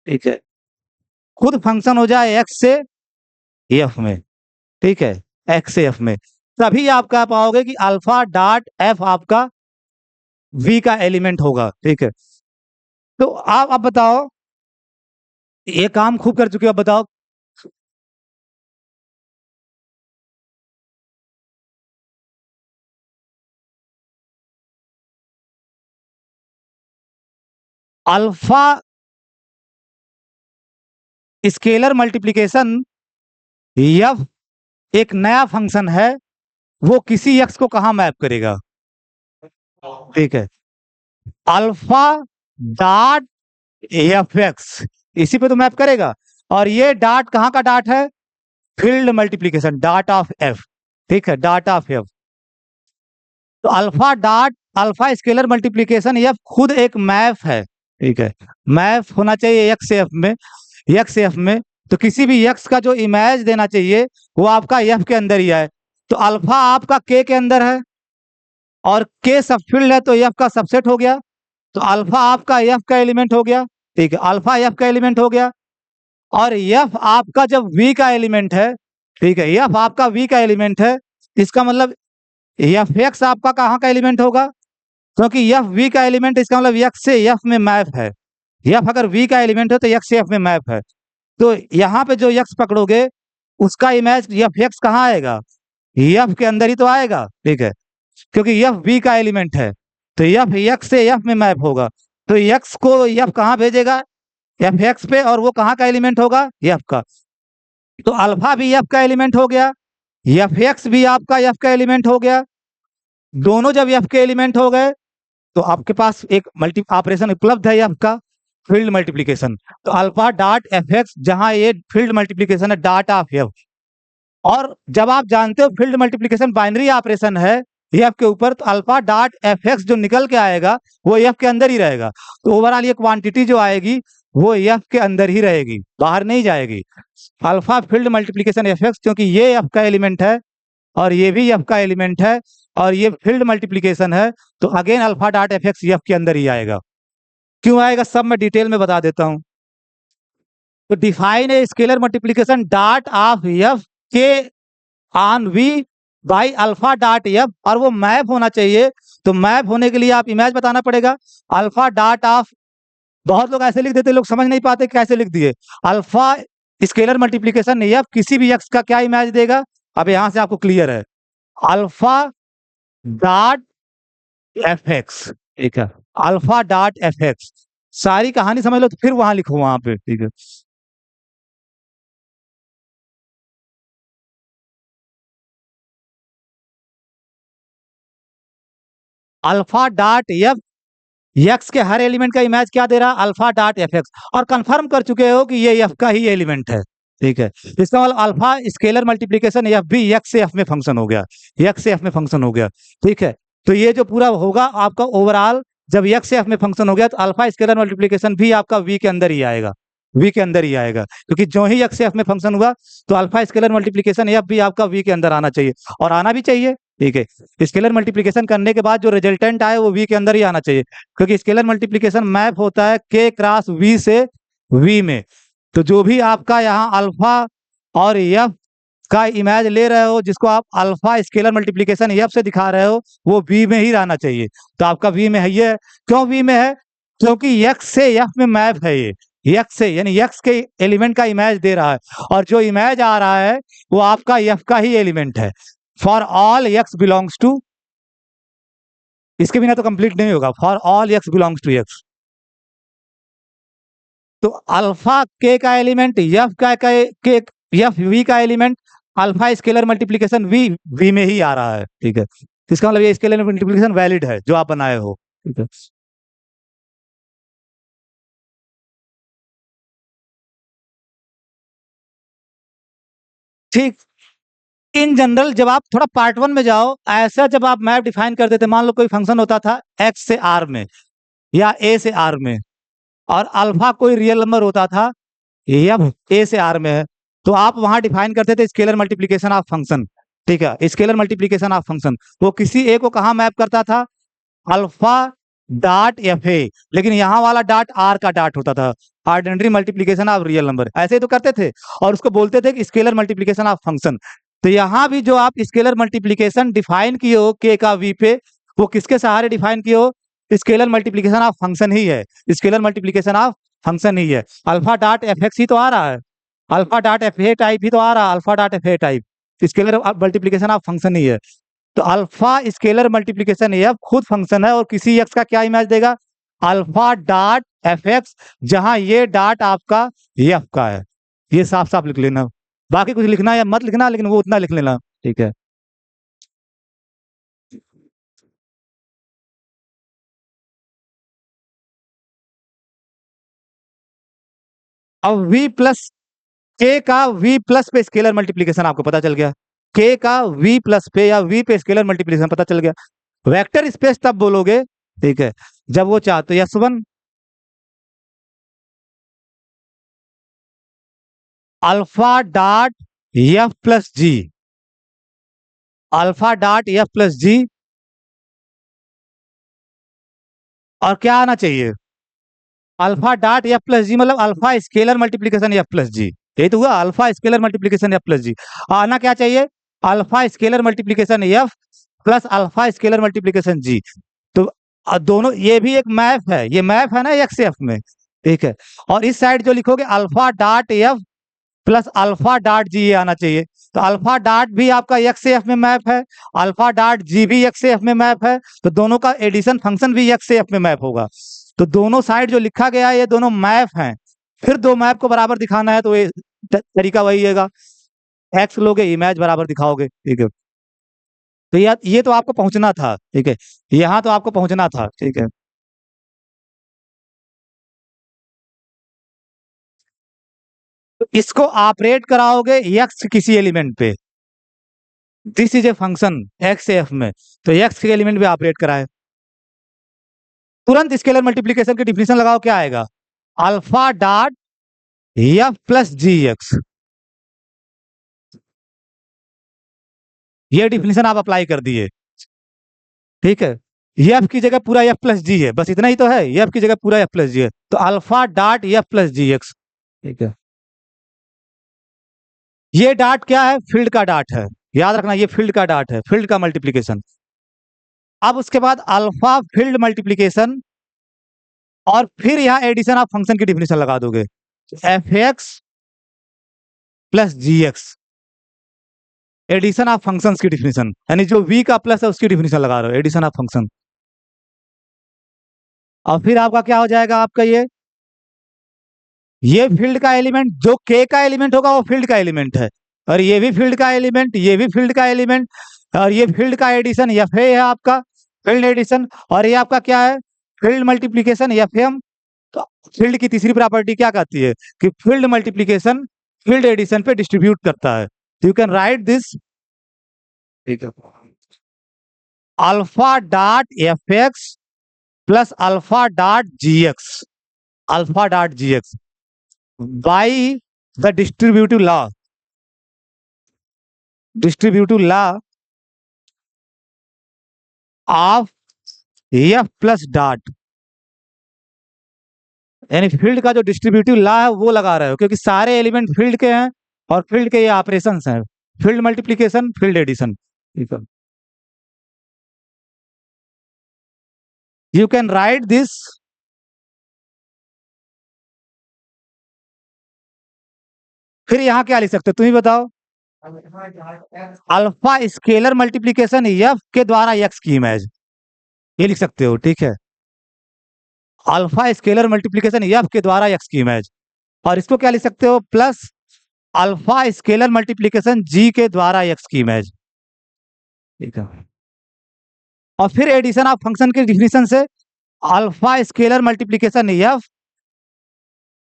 ठीक है, खुद फंक्शन हो जाए एक्स से एफ में, ठीक है, एक्स से एफ में, तभी आप कह पाओगे कि अल्फा डॉट एफ आपका वी का एलिमेंट होगा, ठीक है। तो आप बताओ, ये काम खूब कर चुके हो, अब बताओ अल्फा स्केलर मल्टीप्लिकेशन एफ एक नया फंक्शन है, वो किसी एक्स को कहाँ मैप करेगा, ठीक है। अल्फा डॉट एफ एक्स, इसी पे तो मैप करेगा। और ये डॉट कहाँ का डॉट है, field multiplication, dot of F, ठीक है, डॉट ऑफ एफ। तो alpha dot alpha scalar multiplication F खुद एक मैप है, ठीक है। मैप होना चाहिए एक्स एफ में, एक्स एफ में। तो किसी भी एक्स का जो इमेज देना चाहिए वो आपका एफ के अंदर ही है। तो अल्फा आपका के अंदर है और के सबफील्ड है, तो एफ का सबसेट हो गया। तो अल्फा आपका एफ का एलिमेंट हो गया, ठीक है, अल्फा एफ का एलिमेंट हो गया। और एफ आपका जब वी का एलिमेंट है, ठीक है, एफ आपका वी का एलिमेंट है, इसका मतलब एफ एक्स आपका कहाँ का एलिमेंट होगा, क्योंकि एफ वी का एलिमेंट, इसका मतलब एक्स से एफ में मैप है। एफ अगर वी का एलिमेंट है तो एक्स से एफ में मैप है। तो यहाँ पे जो एक्स पकड़ोगे उसका इमेज एफ एक्स कहाँ आएगा, एफ के अंदर ही तो आएगा, ठीक है, क्योंकि एफ वी का एलिमेंट है। तो एफ एक्स से एफ में मैप होगा। तो एक्स को एफ कहाँ भेजेगा, एफ एक्स पे, और वो कहाँ का एलिमेंट होगा, एफ का। तो अल्फा भी एफ का एलिमेंट हो गया, एफ एक्स भी आपका एफ का एलिमेंट हो गया। दोनों जब एफ के एलिमेंट हो गए तो आपके पास एक मल्टी ऑपरेशन उपलब्ध है एफ का, फील्ड मल्टीप्लिकेशन। तो अल्फा डॉट एफ एक्स, जहां ये फील्ड मल्टीप्लिकेशन है डॉट ऑफ एफ। और जब आप जानते हो फील्ड मल्टीप्लिकेशन बाइनरी ऑपरेशन है एफ के ऊपर, तो अल्फा डॉट एफ एक्स जो निकल के आएगा वो एफ के अंदर ही रहेगा। तो ओवरऑल ये क्वांटिटी जो आएगी वो एफ के अंदर ही रहेगी, बाहर नहीं जाएगी। Alpha field multiplication F x, क्योंकि ये एफ का एलिमेंट है और ये भी एफ का एलिमेंट है और ये फील्ड मल्टीप्लिकेशन है, तो again alpha dot F X F के अंदर ही आएगा। क्यों आएगा सब मैं डिटेल में बता देता हूं। तो define a scalar multiplication dot of F K on V by alpha dot F, और वो मैप होना चाहिए। तो मैप होने के लिए आप इमेज बताना पड़ेगा, अल्फा डॉट ऑफ, बहुत लोग ऐसे लिख देते, लोग समझ नहीं पाते कैसे लिख दिए। अल्फा स्केलर मल्टीप्लिकेशन एफ किसी भी एक्स का क्या इमेज देगा, अब यहां से आपको क्लियर है, अल्फा डॉट एफ एक्स, ठीक है, अल्फा डॉट एफ एक्स। सारी कहानी समझ लो तो फिर वहां लिखो वहां पे, ठीक है। अल्फा डॉट एफ एक्स के हर एलिमेंट का इमेज क्या दे रहा है, अल्फा डॉट एफ एक्स, और कंफर्म कर चुके हो कि ये एफ का ही एलिमेंट है, ठीक है। इसका मतलब अल्फा स्केलर मल्टीप्लिकेशन एफ भी एक्स से एफ में फंक्शन हो गया, एक्स से एफ में फंक्शन हो गया, ठीक है। तो ये जो पूरा होगा आपका ओवरऑल, जब एक्स से एफ में फंक्शन हो गया तो अल्फा स्केलर मल्टीप्लिकेशन भी आपका वी के अंदर ही आएगा, वी के अंदर ही आएगा, क्योंकि जो ही एक्स से एफ में फंक्शन हुआ तो अल्फा स्केलर मल्टीप्लिकेशन एफ भी आपका वी के अंदर आना चाहिए, और आना भी चाहिए, ठीक है। स्केलर मल्टीप्लिकेशन करने के बाद जो रिजल्टेंट आए वो वी के अंदर ही आना चाहिए, क्योंकि स्केलर मल्टीप्लिकेशन मैप होता है के क्रॉस वी से वी में। तो जो भी आपका यहाँ अल्फा और एफ का इमेज ले रहे हो, जिसको आप अल्फा स्केलर मल्टीप्लिकेशन एफ से दिखा रहे हो, वो वी में ही रहना चाहिए। तो आपका वी में है, ये क्यों वी में है, क्योंकि एक्स से एफ में मैप है, ये एक्स से, यानी एक्स के एलिमेंट का इमेज दे रहा है, और जो इमेज आ रहा है वो आपका एफ का ही एलिमेंट है। For all X belongs to, इसके बिना तो कंप्लीट नहीं होगा, for all X belongs to X. तो अल्फा के का एलिमेंट, एफ का के एफ वी का element, alpha scalar multiplication V V में ही आ रहा है, ठीक है। इसका मतलब ये स्केलर मल्टीप्लिकेशन वैलिड है जो आप बनाए हो, ठीक है। ठीक, इन जनरल जब आप थोड़ा पार्ट वन में जाओ, ऐसा जब आप मैप डिफाइन करते थे, मान लो कोई फंक्शन होता था एक्स से आर में या ए से आर में, और अल्फा कोई रियल नंबर होता था एफ ए से आर में है, तो आप वहां डिफाइन करते थे स्केलर मल्टीप्लिकेशन ऑफ फंक्शन, ठीक है, स्केलर मल्टीप्लिकेशन ऑफ फंक्शन। वो किसी ए को कहाँ मैप करता था, अल्फा डॉट एफ ए, लेकिन यहाँ वाला डॉट आर का डॉट होता था, ordinary multiplication of real number, ऐसे ही तो करते थे, और उसको बोलते थे कि स्केलर मल्टीप्लिकेशन ऑफ फंक्शन। तो यहाँ भी जो आप स्केलर मल्टीप्लिकेशन डिफाइन किए हो के का वी पे, वो किसके सहारे डिफाइन किए हो, स्केलर मल्टीप्लीकेशन ऑफ फंक्शन ही है, स्केलर मल्टीप्लीकेशन ऑफ फंक्शन ही है। अल्फा डॉट एफ एक्स ही तो आ रहा है, alpha dot F A type ही तो आ रहा है, alpha dot F A type scalar multiplication of function ही है। तो अल्फा स्केलर मल्टीप्लीकेशन एफ खुद फंक्शन है और किसी एक्स का क्या इमेज देगा, अल्फा डॉट एफ एक्स, जहां ये डॉट आपका एफ का है। ये साफ साफ लिख लेना, बाकी कुछ लिखना या मत लिखना, लेकिन वो उतना लिख लेना, ठीक है। अब v प्लस के का v प्लस पे स्केलर मल्टीप्लीकेशन आपको पता चल गया, के का v प्लस पे या v पे स्केलर मल्टीप्लीकेशन पता चल गया। वेक्टर स्पेस तब बोलोगे, ठीक है, जब वो चाहते yes one alpha dot F plus G, alpha dot F plus G, और क्या आना चाहिए, alpha dot F plus G, मतलब alpha scalar multiplication F plus G. यही तो हुआ, alpha scalar multiplication F plus G. आना क्या चाहिए, alpha scalar multiplication F plus alpha scalar multiplication G. तो दोनों, ये भी एक मैप है, ये मैप है ना एक्स एफ में, ठीक है। और इस साइड जो लिखोगे alpha dot F plus alpha dot G, ये आना चाहिए। तो अल्फा डॉट भी आपका एक्स एफ में मैप है, अल्फा डॉट जी भी एक्स एफ में मैप है, तो दोनों का एडिशन फंक्शन भी एक्स एफ में मैप होगा। तो दोनों साइड जो लिखा गया है ये दोनों मैप हैं। फिर दो मैप को बराबर दिखाना है तो ये तरीका वही है, एक्स लोगे इमेज बराबर दिखाओगे, ठीक है। तो ये तो आपको पहुंचना था, ठीक है, यहाँ तो आपको पहुंचना था, ठीक है। तो इसको ऑपरेट कराओगे एक्स किसी एलिमेंट पे, this is a function x F में, तो एक्स के एलिमेंट पे ऑपरेट कराए, तुरंत स्केलर मल्टीप्लीकेशन की डिफिनेशन लगाओ, क्या आएगा, alpha dot F plus G x. ये डिफिनेशन आप अप्लाई कर दिए, ठीक है। एफ की जगह पूरा एफ प्लस जी है, बस इतना ही तो है, एफ की जगह पूरा एफ प्लस जी है, तो alpha dot F plus G x, ठीक है। ये डॉट क्या है, फील्ड का डॉट है, याद रखना ये फील्ड का डॉट है, फील्ड का मल्टीप्लीकेशन। अब उसके बाद अल्फा फील्ड मल्टीप्लीकेशन, और फिर यहाँ एडिशन ऑफ फंक्शन की डिफिनेशन लगा दोगे, F X plus G X, addition of functions की डिफिनेशन, यानी जो v का प्लस है उसकी डिफिनेशन लगा रहे हो, एडिशन ऑफ फंक्शन। और फिर आपका क्या हो जाएगा, आपका ये फील्ड का एलिमेंट, जो k का एलिमेंट होगा वो फील्ड का एलिमेंट है, और ये भी फील्ड का एलिमेंट, ये भी फील्ड का एलिमेंट, और ये फील्ड का एडिशन एफ है आपका फील्ड एडिशन, और ये आपका क्या है, फील्ड मल्टीप्लीकेशन एफ एम। तो फील्ड की तीसरी प्रॉपर्टी क्या कहती है कि फील्ड मल्टीप्लीकेशन फील्ड एडिशन पे डिस्ट्रीब्यूट करता है। यू कैन राइट दिस, ठीक है, alpha dot F X plus alpha dot G x, alpha dot G x by the distributive law of F plus dot, यानी फील्ड का जो distributive law है वो लगा रहे हो, क्योंकि सारे एलिमेंट फील्ड के हैं और फील्ड के ये ऑपरेशंस हैं, field multiplication field addition. You can write this, फिर यहाँ क्या लिख सकते हो तुम ही बताओ, अल्फा स्केलर मल्टीप्लीकेशन एफ के द्वारा एक्स की इमेज, ये लिख सकते हो, ठीक है, अल्फा स्केलर मल्टीप्लीकेशन एफ के द्वारा एक्स की इमेज। और इसको क्या लिख सकते हो, plus alpha scalar multiplication G के द्वारा एक्स की इमेज, ठीक है। और फिर एडिशन ऑफ फंक्शन के डिफिनेशन से alpha scalar multiplication F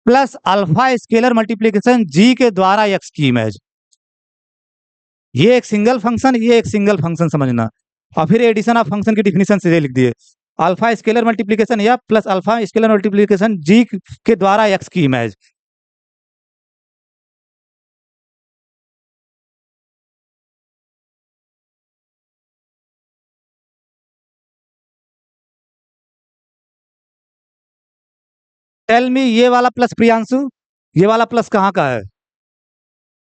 plus alpha scalar multiplication G के द्वारा एक्स की इमेज, ये एक सिंगल फंक्शन, ये एक सिंगल फंक्शन समझना। और फिर एडिशन ऑफ फंक्शन की डिफिनेशन से लिख दिए, alpha scalar multiplication F plus alpha scalar multiplication G के द्वारा एक्स की इमेज। टेल मी, ये वाला प्लस प्रियांशु, ये वाला प्लस कहाँ का है,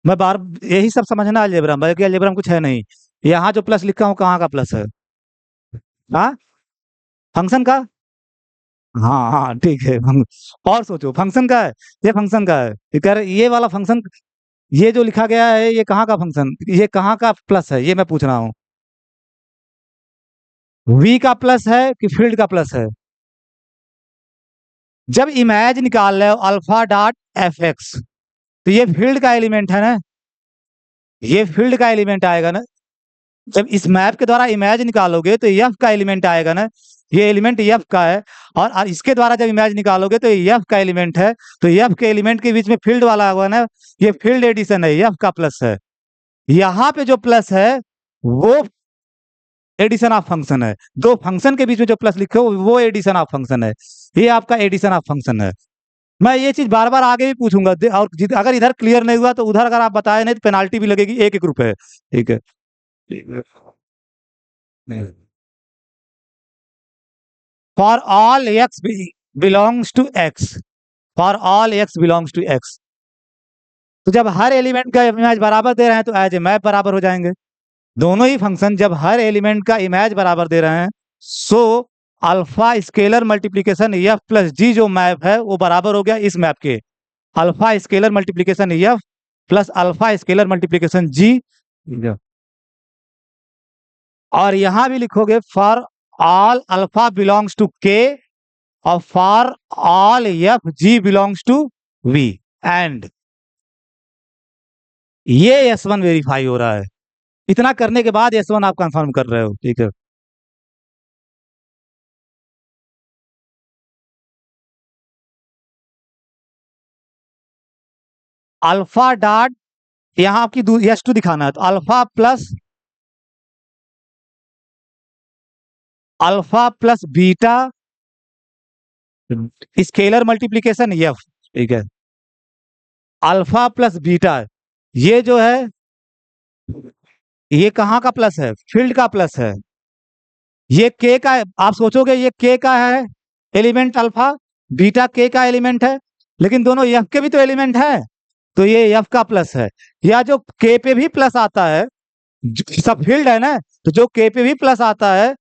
मैं बार यही सब समझना अलजेब्रा, बल्कि अलजेब्रा में कुछ है नहीं, यहाँ जो प्लस लिखा हूँ कहाँ का प्लस है, हाँ, फंक्शन का, हाँ हाँ ठीक है। और सोचो फंक्शन का है, ये फंक्शन का है, ये कह रहे ये वाला फंक्शन, ये जो लिखा गया है ये कहाँ का फंक्शन, ये कहाँ का प्लस है, ये मैं पूछ रहा हूँ। वी का प्लस है कि फील्ड का प्लस है? जब इमेज निकाल रहे हो अल्फा डॉट एफ एक्स, तो ये फील्ड का एलिमेंट है ना, ये फील्ड का एलिमेंट आएगा ना। जब इस मैप के द्वारा इमेज निकालोगे तो एफ का एलिमेंट आएगा ना, ये एलिमेंट एफ का है। और इसके द्वारा जब इमेज निकालोगे तो एफ का एलिमेंट है, तो एफ के एलिमेंट के बीच में फील्ड वाला होगा ना, ये फील्ड एडिशन है, एफ का प्लस है। यहाँ पे जो प्लस है वो एडिशन ऑफ फंक्शन है, दो फंक्शन के बीच में जो प्लस लिखे हो वो एडिशन ऑफ फंक्शन है, ये आपका एडिशन ऑफ फंक्शन है। मैं ये चीज बार बार आगे भी पूछूंगा, और अगर इधर क्लियर नहीं हुआ तो उधर अगर आप बताए नहीं तो पेनाल्टी भी लगेगी, 1-1 रुपए। ठीक है। For all X belongs to X, for all X belongs to X, तो जब हर एलिमेंट का इमेज बराबर दे रहे हैं तो एज ए मैप बराबर हो जाएंगे। दोनों ही फंक्शन जब हर एलिमेंट का इमेज बराबर दे रहे हैं, so alpha scalar multiplication F plus G जो मैप है वो बराबर हो गया इस मैप के, alpha scalar multiplication F plus alpha scalar multiplication G. और यहां भी लिखोगे for all alpha belongs to K, और for all F G belongs to V, and ये S1 वेरीफाई हो रहा है। इतना करने के बाद S1 आप कंफर्म कर रहे हो। ठीक है। अल्फा डॉट, यहाँ आपकी S2 दिखाना है, तो alpha plus beta scalar multiplication F. ठीक है। अल्फा प्लस बीटा, ये जो है ये कहाँ का प्लस है, फील्ड का प्लस है। ये के का है, आप सोचोगे ये के का है एलिमेंट अल्फा, बीटा के का एलिमेंट है, लेकिन दोनों एफ के भी तो एलिमेंट है, तो ये एफ का प्लस है। या जो के पे भी प्लस आता है, सब फील्ड है ना, तो जो के पे भी प्लस आता है,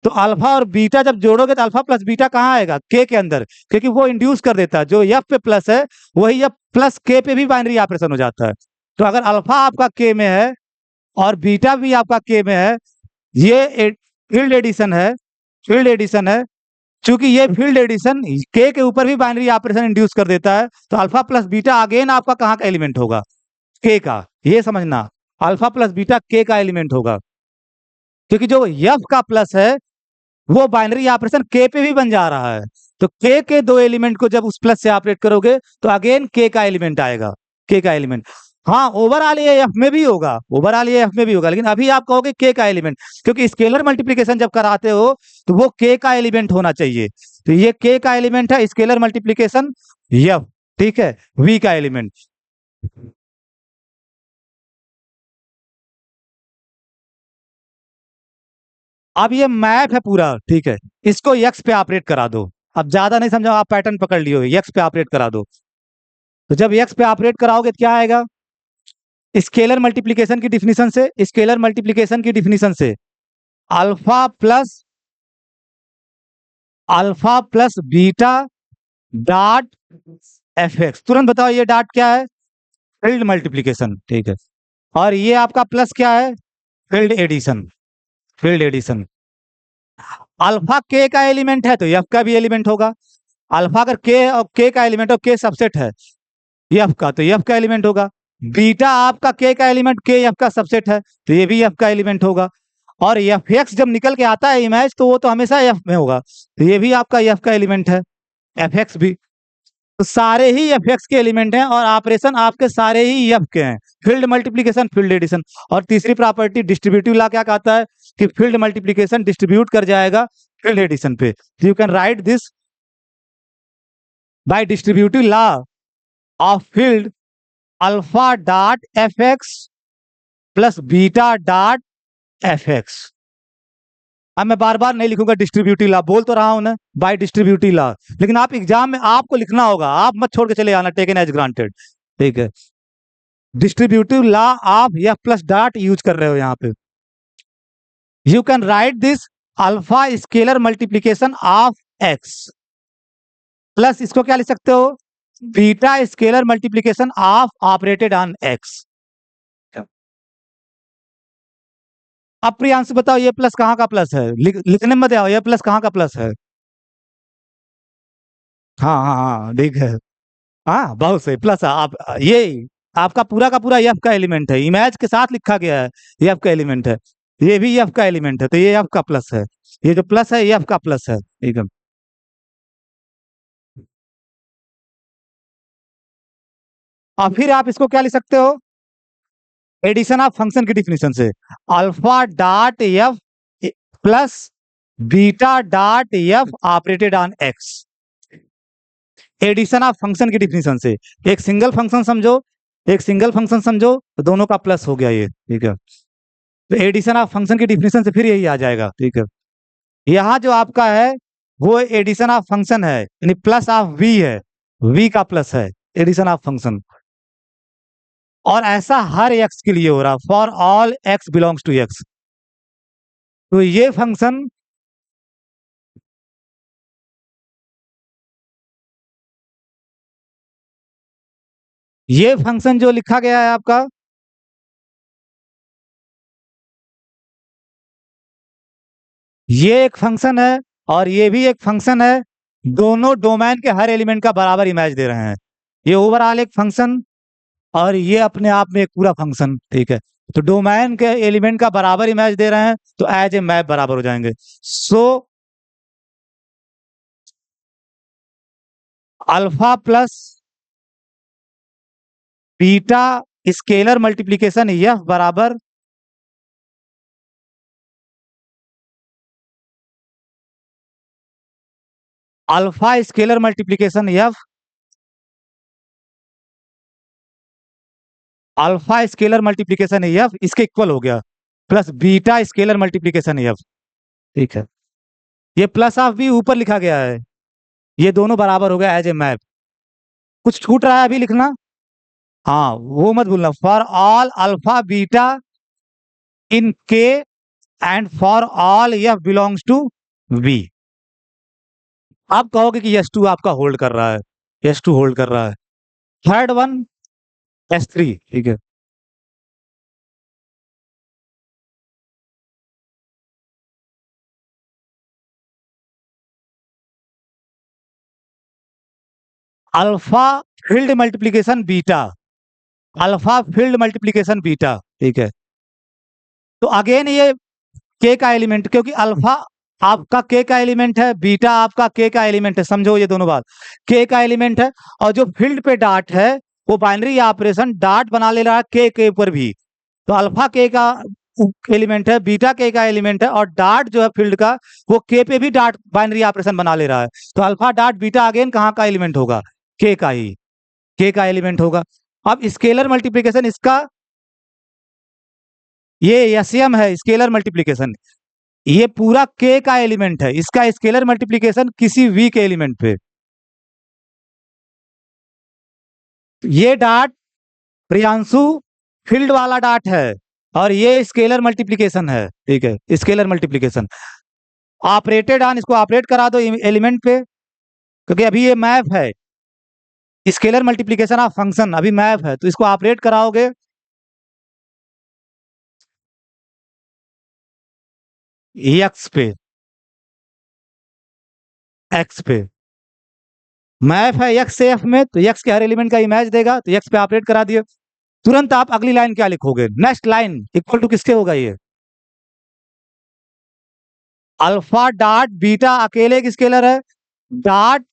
तो अल्फा और बीटा जब जोड़ोगे तो अल्फा प्लस बीटा कहाँ आएगा, के अंदर, क्योंकि वो इंड्यूस कर देता है, जो एफ पे प्लस है वही एफ प्लस के पे भी बाइनरी ऑपरेशन हो जाता है। तो अगर अल्फा आपका के में है और बीटा भी आपका के में है, ये फील्ड एडिशन है, फील्ड एडिशन है। चूंकि ये फील्ड एडिशन के ऊपर भी बाइनरी ऑपरेशन इंड्यूस कर देता है, तो अल्फा प्लस बीटा अगेन आपका कहाँ का एलिमेंट होगा, के का, ये समझना, अल्फा प्लस बीटा के का एलिमेंट होगा। क्योंकि जो एफ का प्लस है वो बाइनरी ऑपरेशन के पे भी बन जा रहा है, तो के दो एलिमेंट को जब उस प्लस से ऑपरेट करोगे तो अगेन के का एलिमेंट आएगा, के का एलिमेंट। हाँ ओवरऑल ये एफ में भी होगा, ओवरऑल ये एफ में भी होगा, लेकिन अभी आप कहोगे के का एलिमेंट, क्योंकि स्केलर मल्टीप्लीकेशन जब कराते हो तो वो के का एलिमेंट होना चाहिए, तो ये के का एलिमेंट है स्केलर मल्टीप्लीकेशन एफ। ठीक है। वी का एलिमेंट, अब ये मैप है पूरा। ठीक है। इसको एक्स पे ऑपरेट करा दो, अब ज्यादा नहीं समझो, आप पैटर्न पकड़ लियो, एक्स पे ऑपरेट करा दो। तो जब एक्स पे ऑपरेट कराओगे तो क्या आएगा, स्केलर मल्टीप्लीकेशन की डिफिनीशन से, स्केलर मल्टीप्लीकेशन की डिफिनीशन से alpha plus beta dot F x, तुरंत बताओ ये डॉट क्या है, फील्ड मल्टीप्लीकेशन। ठीक है। और ये आपका प्लस क्या है, field addition, field addition. Alpha के का एलिमेंट है तो एफ का भी एलिमेंट होगा, अल्फा अगर के और के का एलिमेंट और के सबसेट है एफ का, तो एफ का एलिमेंट होगा। बीटा आपका के का एलिमेंट के एफ का सबसेट है, तो ये भी एफ का एलिमेंट होगा। और एफ एक्स जब निकल के आता है इमेज तो वो तो हमेशा एफ में होगा, तो ये भी आपका एफ का एलिमेंट है, एफ एक्स भी। तो सारे ही एफ एक्स के एलिमेंट हैं और ऑपरेशन आपके सारे ही एफ के हैं, फील्ड मल्टीप्लीकेशन फील्ड एडिशन। और तीसरी प्रॉपर्टी डिस्ट्रीब्यूटिव लॉ क्या कहता है कि फील्ड मल्टीप्लीकेशन डिस्ट्रीब्यूट कर जाएगा फील्ड एडिशन पे। You can write this by distributive law of field alpha dot F X plus beta dot F x. अब मैं बार बार नहीं लिखूंगा डिस्ट्रीब्यूटिव लॉ, बोल तो रहा हूं ना बाय डिस्ट्रीब्यूटिव लॉ, लेकिन आप एग्जाम में आपको लिखना होगा, आप मत छोड़ के चले आना टेकन एज ग्रांटेड। ठीक है। डिस्ट्रीब्यूटिव लॉ आप एफ प्लस डॉट यूज कर रहे हो यहाँ पे। You can write this alpha scalar multiplication of X, plus इसको क्या लिख सकते हो, beta scalar multiplication of operated on X. अब प्रियांशु बताओ ये प्लस कहाँ का प्लस है, लिखने में मत आओ, ये प्लस कहाँ का प्लस है। हाँ हाँ हाँ ठीक है। हाँ बहुत सही, प्लस आप ये आपका पूरा का पूरा एफ का एलिमेंट है, इमेज के साथ लिखा गया है, ये एफ का एलिमेंट है, ये भी एफ का एलिमेंट है, तो ये एफ का प्लस है, ये जो प्लस है ये एफ का प्लस है, ठीक है। और फिर आप इसको क्या लिख सकते हो, एडिशन ऑफ फंक्शन की डिफिनीशन से, alpha dot F plus beta dot F operated on X. Addition of function की डिफिनीशन से, एक सिंगल फंक्शन समझो, एक सिंगल फंक्शन समझो, तो दोनों का प्लस हो गया ये, ठीक है। तो एडिशन ऑफ फंक्शन की डिफिनीशन से फिर यही आ जाएगा, ठीक है। यहाँ जो आपका है वो एडिशन ऑफ फंक्शन है, यानी प्लस ऑफ वी है, वी का प्लस है एडिशन ऑफ फंक्शन, और ऐसा हर एक्स के लिए हो रहा, for all X belongs to X. तो ये फंक्शन जो लिखा गया है आपका, ये एक फंक्शन है और ये भी एक फंक्शन है, दोनों डोमेन के हर एलिमेंट का बराबर इमेज दे रहे हैं, ये ओवरऑल एक फंक्शन और ये अपने आप में एक पूरा फंक्शन, ठीक है। तो डोमेन के एलिमेंट का बराबर इमेज दे रहे हैं तो एज ए मैप बराबर हो जाएंगे। So alpha plus beta scalar multiplication F बराबर alpha scalar multiplication F, alpha scalar multiplication F इसके इक्वल हो गया, plus beta scalar multiplication F, ठीक है। ये प्लस ऑफ भी ऊपर लिखा गया है, ये दोनों बराबर हो गया एज ए मैप। कुछ छूट रहा है अभी लिखना, हाँ वो मत भूलना, for all alpha beta in K and for all F belongs to V. आप कहोगे कि एस टू आपका होल्ड कर रहा है, एस टू होल्ड कर रहा है, थर्ड वन एस थ्री, ठीक है। Alpha field multiplication beta, alpha field multiplication beta, ठीक है। तो अगेन ये के का एलिमेंट, क्योंकि अल्फा आपका के का एलिमेंट है, बीटा आपका के का एलिमेंट है, समझो ये दोनों बात, के का एलिमेंट है, और जो फील्ड पे डॉट है वो बाइनरी ऑपरेशन डॉट बना ले रहा है के ऊपर भी, तो अल्फा के का एलिमेंट है, बीटा के का एलिमेंट है, और डॉट जो है फील्ड का वो के पे भी डॉट बाइनरी ऑपरेशन बना ले रहा है, तो अल्फा डॉट बीटा अगेन कहाँ का एलिमेंट होगा, के का ही, के का एलिमेंट होगा। अब स्केलर मल्टीप्लीकेशन इसका, ये एसएम है स्केलर मल्टीप्लीकेशन, ये पूरा के का एलिमेंट है, इसका स्केलर मल्टीप्लीकेशन किसी वी के एलिमेंट पे, ये डॉट प्रियांशु फील्ड वाला डॉट है और ये स्केलर मल्टीप्लीकेशन है, ठीक है, स्केलर मल्टीप्लीकेशन ऑपरेटेड ऑन, इसको ऑपरेट करा दो एलिमेंट पे, क्योंकि अभी ये मैप है, स्केलर मल्टीप्लीकेशन ऑफ फंक्शन अभी मैप है, तो इसको ऑपरेट कराओगे एक्स पे, एक्स पे मैप है एक्स से एफ में, तो एक्स के हर एलिमेंट का इमेज देगा, तो एक्स पे ऑपरेट करा दिए, तुरंत आप अगली लाइन क्या लिखोगे, नेक्स्ट लाइन इक्वल टू किसके होगा, ये अल्फा डॉट बीटा अकेले एक स्केलर है, dot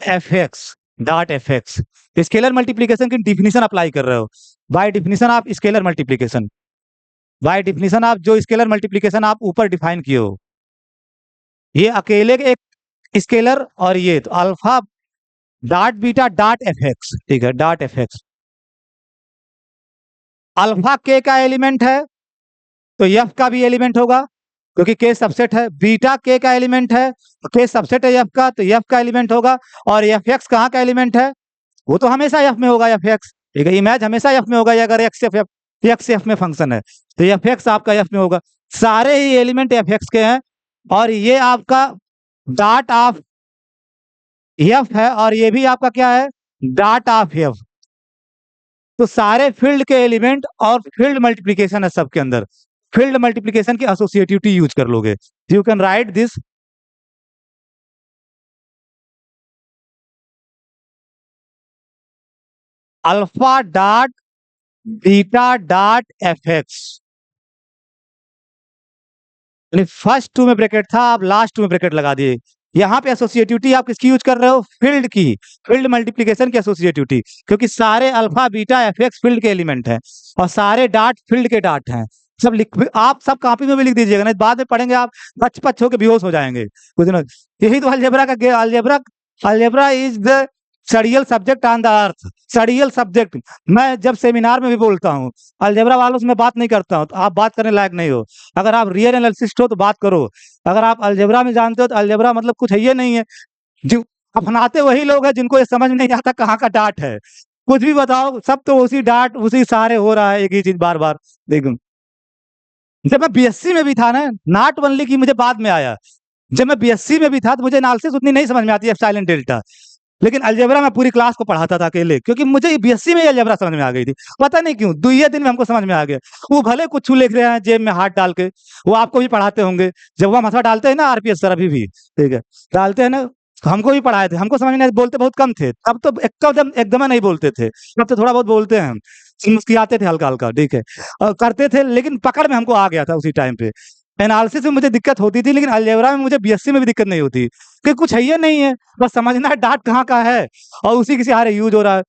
F X, dot F X, scalar multiplication की डिफिनीशन अप्लाई कर रहे हो, by definition of scalar multiplication, by definition of जो स्केलर मल्टीप्लीकेशन आप ऊपर डिफाइन किए हो, ये अकेले एक स्केलर, और ये तो alpha dot beta dot F X, ठीक है, डॉट एफ एक्स, अल्फा के का एलिमेंट है तो एफ का भी एलिमेंट होगा, क्योंकि के सबसेट है, बीटा के का एलिमेंट है तो के सबसेट है एफ का, तो एफ का एलिमेंट होगा, और एफ एक्स कहाँ का एलिमेंट है, वो तो हमेशा एफ में होगा, एफ एक्स, ठीक है, इमेज हमेशा एफ में होगा, अगर एक्स एफ में फंक्शन है तो एफ एक्स आपका एफ में होगा, सारे ही एलिमेंट एफ एक्स के हैं, और ये आपका डॉट ऑफ एफ है और ये भी आपका क्या है, डॉट ऑफ एफ। तो सारे फील्ड के एलिमेंट और फील्ड मल्टीप्लीकेशन है सबके अंदर, फील्ड मल्टीप्लीकेशन की एसोसिएटिविटी यूज कर लोगे। You can write this alpha dot beta dot F X. First two में ब्रैकेट था, आप लास्ट टू में ब्रैकेट लगा दिए। यहाँ पे एसोसिएटिविटी आप किसकी यूज कर रहे हो, फील्ड की, फील्ड मल्टीप्लीकेशन की एसोसिएटिविटी, क्योंकि सारे alpha beta F x field के एलिमेंट हैं और सारे डाट फील्ड के डाट हैं। सब लिख, आप सब कॉपी में भी लिख दीजिएगा, नहीं बाद में पढ़ेंगे आप पच पच होकर बेहोश हो जाएंगे कुछ दिनों। यही तो अलजेब्रा का, अलजेब्रा, अलजेब्रा इज द सडियल सब्जेक्ट ऑन द अर्थ, सडियल सब्जेक्ट। मैं जब सेमिनार में भी बोलता हूँ अलजेब्रा वालों से मैं बात नहीं करता हूँ, तो आप बात करने लायक नहीं हो। अगर आप रियल एनालिसिस्ट हो तो बात करो, अगर आप अलजेब्रा में जानते हो तो अलजेब्रा मतलब कुछ है ये नहीं है। जो अपनाते वही लोग हैं जिनको ये समझ नहीं आता कहाँ का डाट है। कुछ भी बताओ, सब तो उसी डाट उसी सहारे हो रहा है, एक ही चीज बार बार। देखो जब मैं बीएससी में भी था ना, नॉट ओनली की मुझे बाद में आया, जब मैं बीएससी में भी था तो मुझे एनालिसिस उतनी नहीं समझ में आती है, एप्सिलॉन डेल्टा, लेकिन अलजेब्रा मैं पूरी क्लास को पढ़ाता था अकेले, क्योंकि मुझे बीएससी में अलजेब्रा समझ में आ गई थी। पता नहीं क्यों दुइये दिन में हमको समझ में आ गया। वो भले कुछ लिख रहे हैं जेब में हाथ डाल के, वो आपको भी पढ़ाते होंगे, जब वो मसला डालते हैं ना आरपीएस सर अभी भी, ठीक है, डालते हैं ना, हमको भी पढ़ाए थे, हमको समझ में नहीं, बोलते बहुत कम थे तब, तो एकदम एकदम नहीं बोलते थे, तब तो थोड़ा बहुत बोलते हैं हम, मुस्कुराते थे हल्का हल्का, ठीक है, और करते थे, लेकिन पकड़ में हमको आ गया था उसी टाइम पे। एनालिसिस में मुझे दिक्कत होती थी, लेकिन अलजेब्रा में मुझे बीएससी में भी दिक्कत नहीं होती, कि कुछ है ये नहीं है, बस समझना है डाट कहाँ का है और उसी के सहारे यूज हो रहा है।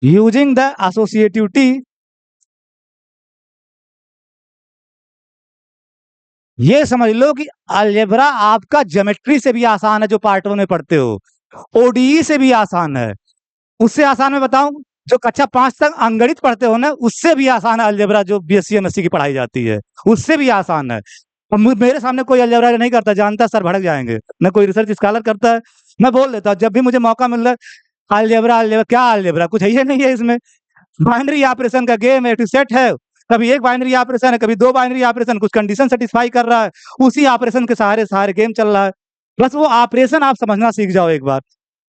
यूजिंग द एसोसिएटिविटी, ये समझ लो कि अलजेब्रा आपका ज्योमेट्री से भी आसान है जो पार्ट 1 में पढ़ते हो, ओडीई से भी आसान है, उससे आसान मैं बताऊं, जो कक्षा 5 तक अंगणित पढ़ते हो ना, उससे भी आसान है अलजेब्रा जो बीएससी एमएससी की पढ़ाई जाती है, उससे भी आसान है। अब मेरे सामने कोई अलजेब्रा नहीं करता, जानता सर भड़क जाएंगे, न कोई रिसर्च स्कॉलर करता है, मैं बोल देता हूँ जब भी मुझे मौका मिल रहा है, अलजेब्रा अलजेब्रा क्या अलजेब्रा, कुछ है ये नहीं है इसमें, बाइनरी ऑपरेशन का गेम है, सेट है, कभी एक बाइनरी ऑपरेशन है, कभी दो बाइनरी ऑपरेशन, कुछ कंडीशन सेटिस्फाई कर रहा है, उसी ऑपरेशन के सहारे सहारे गेम चल रहा है। बस वो ऑपरेशन आप समझना सीख जाओ एक बार,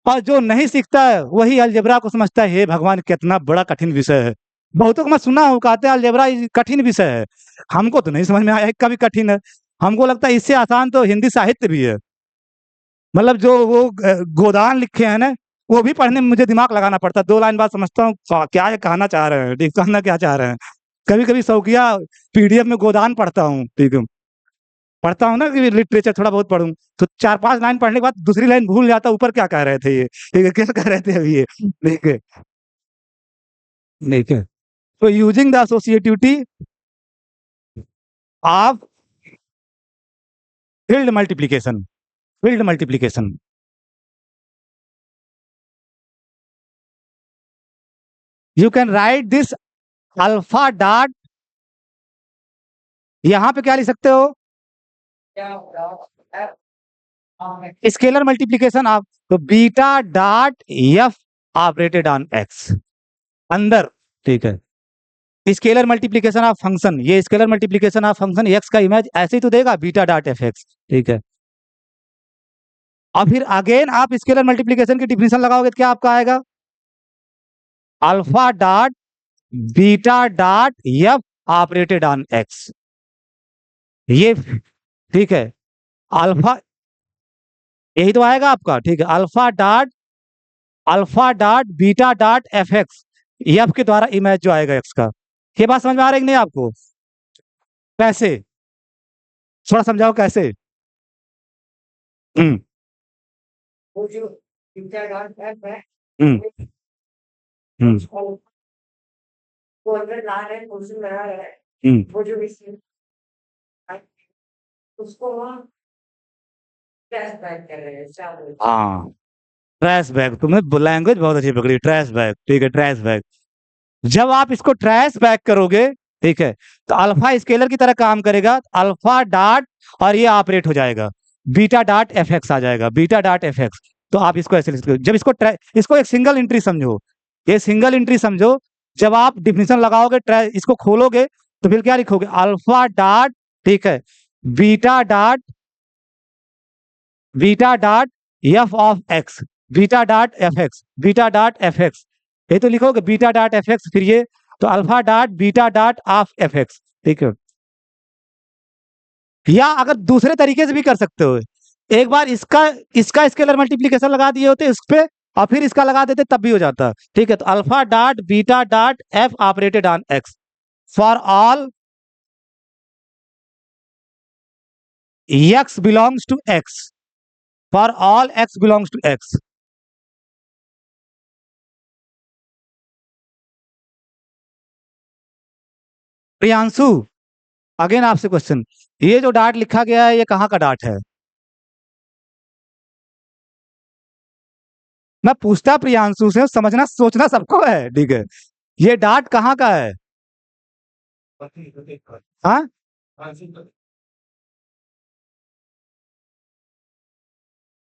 और जो नहीं सीखता है वही अलजेब्रा को समझता है हे भगवान कितना बड़ा कठिन विषय है। बहुतों को मैं सुना हूँ कहते हैं अलजेब्रा कठिन विषय है, हमको तो नहीं समझ में आया कभी कठिन है, हमको लगता है इससे आसान तो हिंदी साहित्य भी है। मतलब जो वो गोदान लिखे हैं ना, वो भी पढ़ने में मुझे दिमाग लगाना पड़ता है, 2 लाइन बाद समझता हूँ क्या ये कहना चाह रहे हैं, ठीक, कहना क्या चाह रहे हैं। कभी कभी शौकिया पीडीएफ में गोदान पढ़ता हूँ, ठीक है, पढ़ता हूँ ना कि लिटरेचर थोड़ा बहुत पढ़ूं, तो 4-5 लाइन पढ़ने के बाद दूसरी लाइन भूल जाता, ऊपर क्या कह रहे थे ये, ठीक है, क्या कह रहे थे अभी ये, ठीक है, ठीक है। तो using the associativity of field multiplication, field multiplication, you can write this alpha dot, यहाँ पे क्या लिख सकते हो, स्केलर मल्टीप्लीकेशन ऑफ, तो beta dot F operated on x अंदर, ठीक है, स्केलर मल्टीप्लीकेशन ऑफ फंक्शन, ये scalar multiplication of function x का इमेज ऐसे ही तो देगा बीटा डॉट एफ एक्स, ठीक है। और फिर अगेन आप स्केलर मल्टीप्लीकेशन की डिफिनेशन लगाओगे तो क्या आपका आएगा, alpha dot beta dot F operated on X, ये ठीक है, अल्फा, यही तो आएगा आपका, ठीक है, alpha dot beta dot F X, F के द्वारा इमेज जो आएगा एक्स का। ये बात समझ में आ रही है कि नहीं आपको, कैसे, थोड़ा समझाओ कैसे। हम्म वो जो बीटा डॉट एफ है, हम्म हम्म वो अंदर ला रहे हैं, पोजीशन बना रहे हैं, वो जो इसमें उसको हम ट्रेस बैक कर रहे हैं, क्या बोलते हैं? हाँ, ट्रैश बैक, तुमने लैंग्वेज बहुत अच्छी पकड़ी, ट्रैश बैक, ठीक है, ट्रैश बैक। जब आप इसको ट्रैश बैक करोगे, ठीक है, तो अल्फा स्केलर की तरह काम करेगा, अल्फा डॉट और ये ऑपरेट हो जाएगा, बीटा डॉट एफ एक्स आ जाएगा, बीटा डॉट एफ एक्स। तो आप इसको ऐसे लिख सकते हो, जब इसको एक सिंगल एंट्री समझो, ये सिंगल एंट्री समझो, जब आप डिफिनेशन लगाओगे इसको खोलोगे तो फिर क्या लिखोगे, अल्फा डॉट, ठीक है, beta dot F of x, beta dot F x, beta dot F x, ये तो लिखोगे बीटा डॉट एफ एक्स, फिर ये तो alpha dot beta dot of F X, ठीक है। या अगर दूसरे तरीके से भी कर सकते हो, एक बार इसका इसका स्केलर मल्टीप्लीकेशन लगा दिए होते इस पे, और फिर इसका लगा देते तब भी हो जाता, ठीक है। तो alpha dot beta dot F operated on x for all x belongs to x, for all x belongs to x। Priyanshu, again आपसे क्वेश्चन, ये जो डाट लिखा गया है ये कहाँ का डाट है? मैं पूछता प्रियांशु से, समझना सोचना सबको है, ठीक है। ये डाट कहाँ का है? हाँ,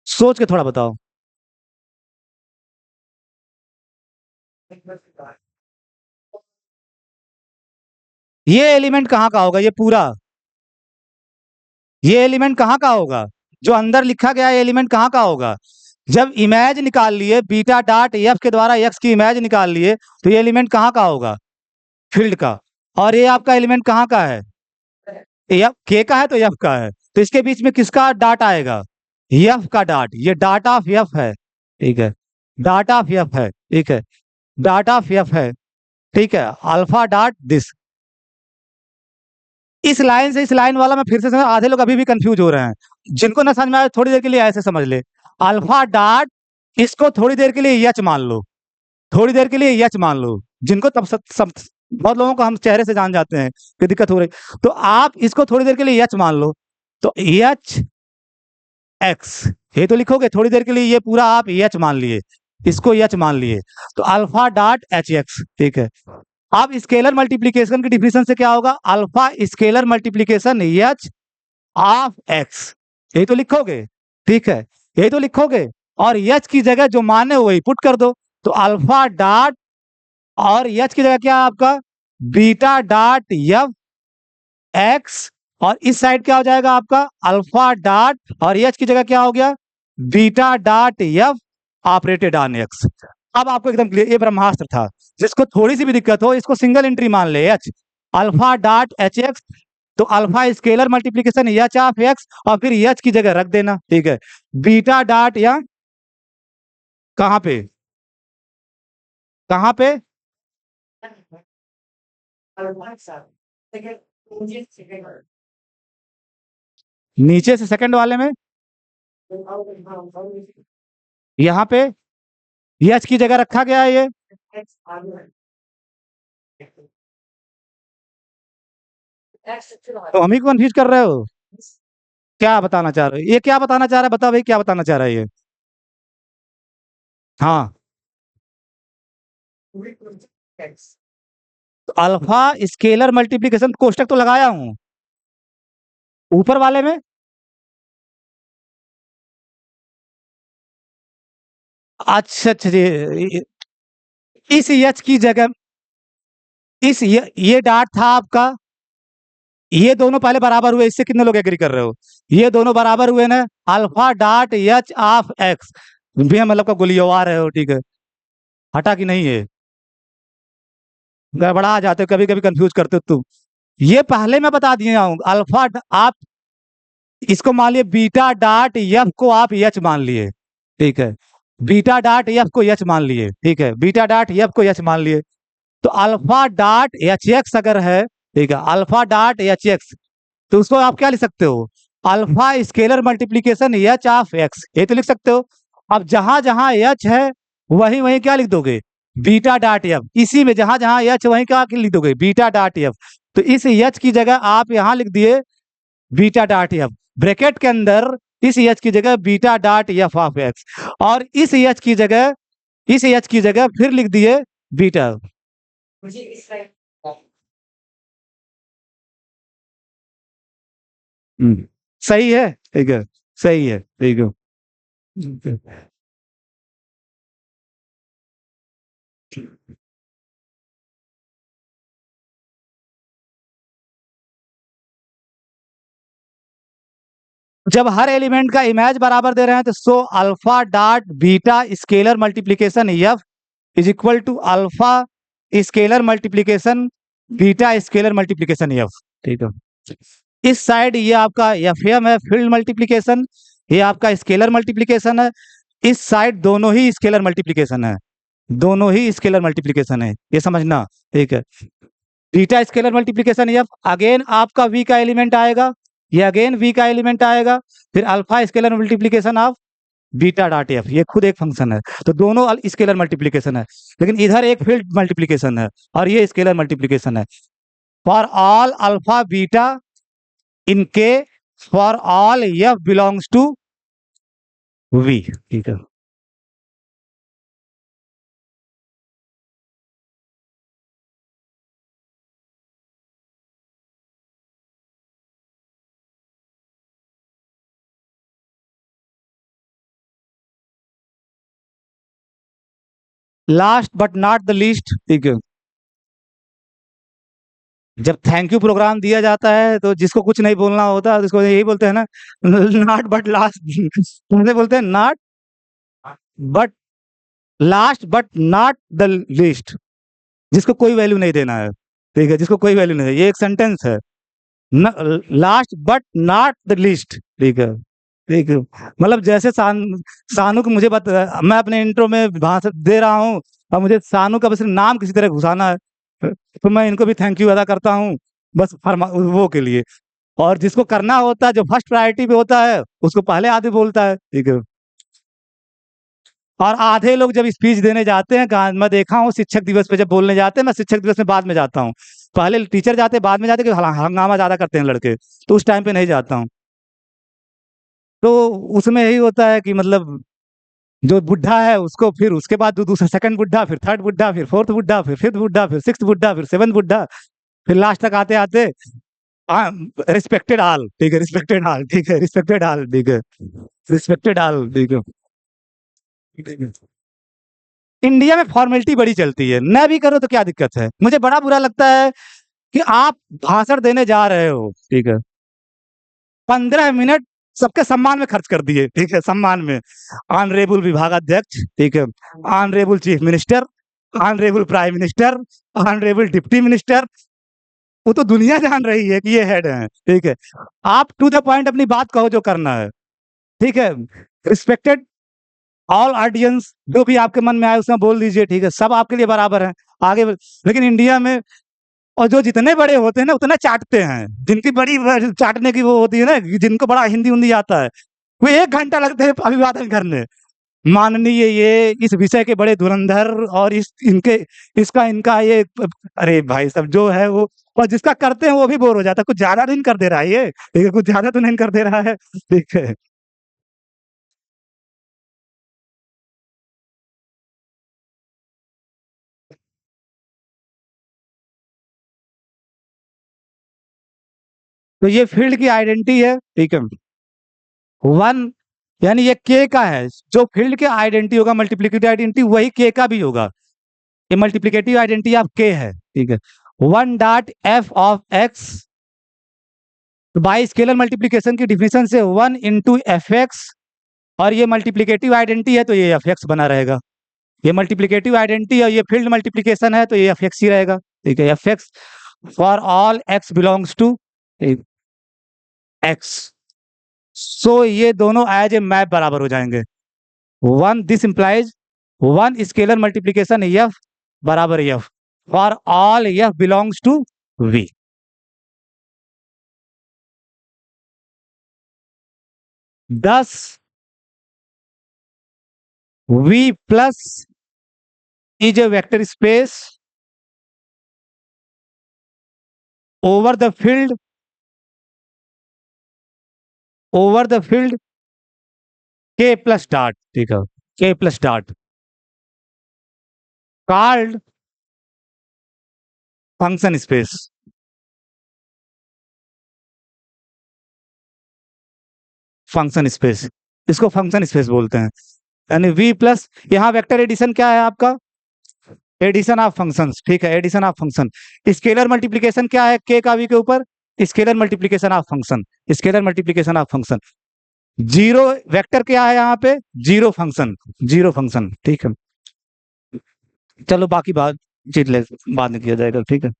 सोच के थोड़ा बताओ। ये एलिमेंट कहाँ का होगा? ये पूरा, ये एलिमेंट कहाँ का होगा? जो अंदर लिखा गया है एलिमेंट कहाँ का होगा? जब इमेज निकाल लिए बीटा डॉट एफ के द्वारा एक्स की इमेज निकाल लिए, तो ये एलिमेंट कहाँ का होगा? फील्ड का। और ये आपका एलिमेंट कहाँ का है? एफ के का है तो एफ का है, तो इसके बीच में किसका डाट आएगा? एफ का डाट, ये डाट ऑफ एफ है, ठीक है। डाट ऑफ एफ है, ठीक है। डाट ऑफ एफ है, ठीक है। अल्फा डॉट दिस, इस लाइन से इस लाइन वाला मैं फिर से समझ, आधे लोग अभी भी कंफ्यूज हो रहे हैं। जिनको ना समझ में आए थोड़ी देर के लिए ऐसे समझ ले, अल्फा डॉट, इसको थोड़ी देर के लिए यच मान लो, थोड़ी देर के लिए यच मान लो। जिनको तब सब बहुत लोगों को हम चेहरे से जान जाते हैं कि दिक्कत हो रही, तो आप इसको थोड़ी देर के लिए यच मान लो। तो एच एक्स, ये तो लिखोगे थोड़ी देर के लिए, ये पूरा आप एच मान लिए, इसको एच मान लिए, तो अल्फा डॉट एच एक्स, ठीक है। अब स्केलर मल्टीप्लीकेशन की डिफिनेशन से क्या होगा? Alpha scalar multiplication H of x, यही तो लिखोगे, ठीक है, यही तो लिखोगे। और एच की जगह जो माने वही पुट कर दो, तो अल्फा डॉट, और एच की जगह क्या है आपका? बीटा डॉट एफ एक्स, और इस साइड क्या हो जाएगा आपका? अल्फा डॉट, और एच की जगह क्या हो गया? Beta dot F operated on X. अब आपको एकदम क्लियर, ये ब्रह्मास्त्र था। जिसको थोड़ी सी भी दिक्कत हो इसको सिंगल एंट्री मान ले, H alpha dot H X, तो alpha scalar multiplication H of X, और फिर एच की जगह रख देना, ठीक है। बीटा डॉट, या कहाँ पे, कहाँ पे? नीचे से सेकंड वाले में, यहाँ पे एच की जगह रखा गया है ये, तो हम ही कंफ्यूज कर रहे हो। क्या बताना चाह रहे हो? ये क्या बताना चाह रहा है? बताओ भाई, क्या बताना चाह रहा है ये? हाँ, तो अल्फा स्केलर मल्टीप्लीकेशन कोष्टक तो लगाया हूं ऊपर वाले में। अच्छा अच्छा जी, इस एच की जगह, इस ये डाट था आपका, ये दोनों पहले बराबर हुए, इससे कितने लोग एग्री कर रहे हो? ये दोनों बराबर हुए ना, alpha dot H of x, भी मतलब का गोलियों आ रहे हो, ठीक है। हटा कि नहीं है? गड़बड़ा जाते हो, कभी कभी कंफ्यूज करते हो तुम। ये पहले मैं बता दिया हूँ, अल्फा आप इसको मान लिए बीटा डॉट एफ को आप एच मान लिए, ठीक है। बीटा डॉट एफ को एच मान लिए, ठीक है। बीटा डॉट एफ को एच मान लिए, तो अल्फा डॉट एच एक्स अगर है, ठीक है, अल्फा डॉट एच एक्स, तो उसको आप क्या लिख सकते हो? Alpha scalar multiplication H of x, ये तो लिख सकते हो। अब जहां जहां एच है वहीं वहीं क्या लिख दोगे? बीटा डॉट एफ, इसी में जहां जहां एच वहीं क्या लिख दोगे? Beta dot F. तो इस एच की जगह आप यहां लिख दिए बीटा डॉट एफ, ब्रैकेट के अंदर इस एच की जगह beta dot F of X, और इस एच की जगह, इस एच की जगह फिर लिख दिए बीटा। सही है, ठीक है, सही है, ठीक है। जब हर एलिमेंट का इमेज बराबर दे रहे हैं तो so alpha dot beta scalar multiplication F is equal to alpha scalar multiplication beta scalar multiplication F. ठीक है, इस साइड ये आपका एफएम है, फील्ड मल्टीप्लीकेशन, ये आपका स्केलर मल्टीप्लीकेशन है, इस साइड दोनों ही स्केलर मल्टीप्लीकेशन है, दोनों ही स्केलर मल्टीप्लीकेशन है, ये समझना। ठीक है, beta scalar multiplication F, again आपका वी का एलिमेंट आएगा, ये अगेन वी का एलिमेंट आएगा, फिर alpha scalar multiplication of beta dot F, ये खुद एक फंक्शन है, तो दोनों स्केलर मल्टीप्लीकेशन है, लेकिन इधर एक फील्ड मल्टीप्लीकेशन है और ये स्केलर मल्टीप्लीकेशन है। For all alpha beta in K for all F belongs to V. ठीक है, last but not the least. ठीक है, जब थैंक यू प्रोग्राम दिया जाता है तो जिसको कुछ नहीं बोलना होता तो उसको यही बोलते हैं ना, नॉट बट लास्ट, कैसे बोलते हैं, not but last but not the least, जिसको कोई वैल्यू नहीं देना है। ठीक है, जिसको कोई वैल्यू नहीं है, ये एक सेंटेंस है, last but not the least. ठीक है, ठीक है, मतलब जैसे सानू को मुझे मैं अपने इंट्रो में भाषण दे रहा हूँ और मुझे सानू का बस नाम किसी तरह घुसाना है, तो मैं इनको भी थैंक यू अदा करता हूँ बस वो के लिए। और जिसको करना होता है, जो फर्स्ट प्रायोरिटी पे होता है, उसको पहले आधे बोलता है। ठीक है, और आधे लोग जब स्पीच देने जाते हैं, मैं देखा हूँ शिक्षक दिवस पे जब बोलने जाते हैं, मैं शिक्षक दिवस में बाद में जाता हूँ, पहले टीचर जाते बाद में जाते, कि हंगामा ज्यादा करते हैं लड़के, तो उस टाइम पे नहीं जाता हूँ। तो उसमें यही होता है कि मतलब जो बुढ़ा है उसको, फिर उसके बाद दूसरा सेकंड बुढ़ा, फिर थर्ड बुढ़ा, फिर फोर्थ बुढ़ा, फिर फिफ्थ बुढ़ा, फिर सिक्स्थ बुढ़ा, फिर सेवंथ बुढ़ा, फिर लास्ट तक आते आते रिस्पेक्टेड ऑल। ठीक है, रिस्पेक्टेड ऑल। ठीक है, रिस्पेक्टेड ऑल। ठीक है, रिस्पेक्टेड ऑल। ठीक है, इंडिया में फॉर्मेलिटी बड़ी चलती है, न भी करो तो क्या दिक्कत है। मुझे बड़ा बुरा लगता है कि आप भाषण देने जा रहे हो, ठीक है, 15 मिनट सबके सम्मान में खर्च कर दिए। ठीक है, सम्मान में, ऑनरेबल विभागाध्यक्ष, ठीक है, honourable chief minister, honourable prime minister, honourable deputy minister, वो तो दुनिया जान रही है कि ये हेड है। ठीक है, आप टू द पॉइंट अपनी बात कहो जो करना है। ठीक है, रिस्पेक्टेड ऑल ऑडियंस, जो भी आपके मन में आए उसमें बोल दीजिए। ठीक है, सब आपके लिए बराबर है, आगे लेकिन इंडिया में, और जो जितने बड़े होते हैं ना उतना चाटते हैं, जिनकी बड़ी चाटने की वो होती है ना, जिनको बड़ा हिंदी उंदी आता है, वो 1 घंटा लगते है अभिवादन करने, माननीय ये इस विषय के बड़े धुरंधर, और इस इनके इसका इनका ये, अरे भाई सब जो है वो, और जिसका करते हैं वो भी बोर हो जाता है, कुछ ज्यादा नहीं कर दे रहा है ये। ठीक है, कुछ ज्यादा तो नहीं कर दे रहा है। ठीक है, तो ये फील्ड की आइडेंटिटी है। ठीक है, वन, यानी ये के का है, जो फील्ड के आइडेंटिटी होगा, मल्टीप्लिकेटिव आइडेंटिटी, वही के का भी होगा। ये मल्टीप्लिकेटिव आइडेंटिटी ऑफ के है। ठीक है, one dot F of X, तो बाई स्केलर मल्टीप्लिकेशन की डिफिनेशन से 1 × f(x), और ये मल्टीप्लिकेटिव आइडेंटिटी है तो ये f(x) बना रहेगा। ये मल्टीप्लिकेटिव आइडेंटिटी और ये फील्ड मल्टीप्लिकेशन है तो ये f(x) ही रहेगा। ठीक है, f(x) for all x belongs to x, so ये दोनों एज ए मैप बराबर हो जाएंगे। This implies 1 scalar multiplication f बराबर f for all f belongs to v। Thus v plus is a vector space over the field k plus dot। ठीक है, k plus dot called function space। Function space, इसको function space बोलते हैं। यानी v plus, यहाँ vector addition क्या है आपका, एडिशन ऑफ फंक्शंस। ठीक है, addition of function. Scalar multiplication क्या है, k का v के ऊपर, scalar multiplication of function, scalar multiplication of function. Zero vector क्या है यहाँ पे? जीरो फंक्शन, ठीक है। चलो बाकी बात चीज ले बाद में किया जाएगा, ठीक है।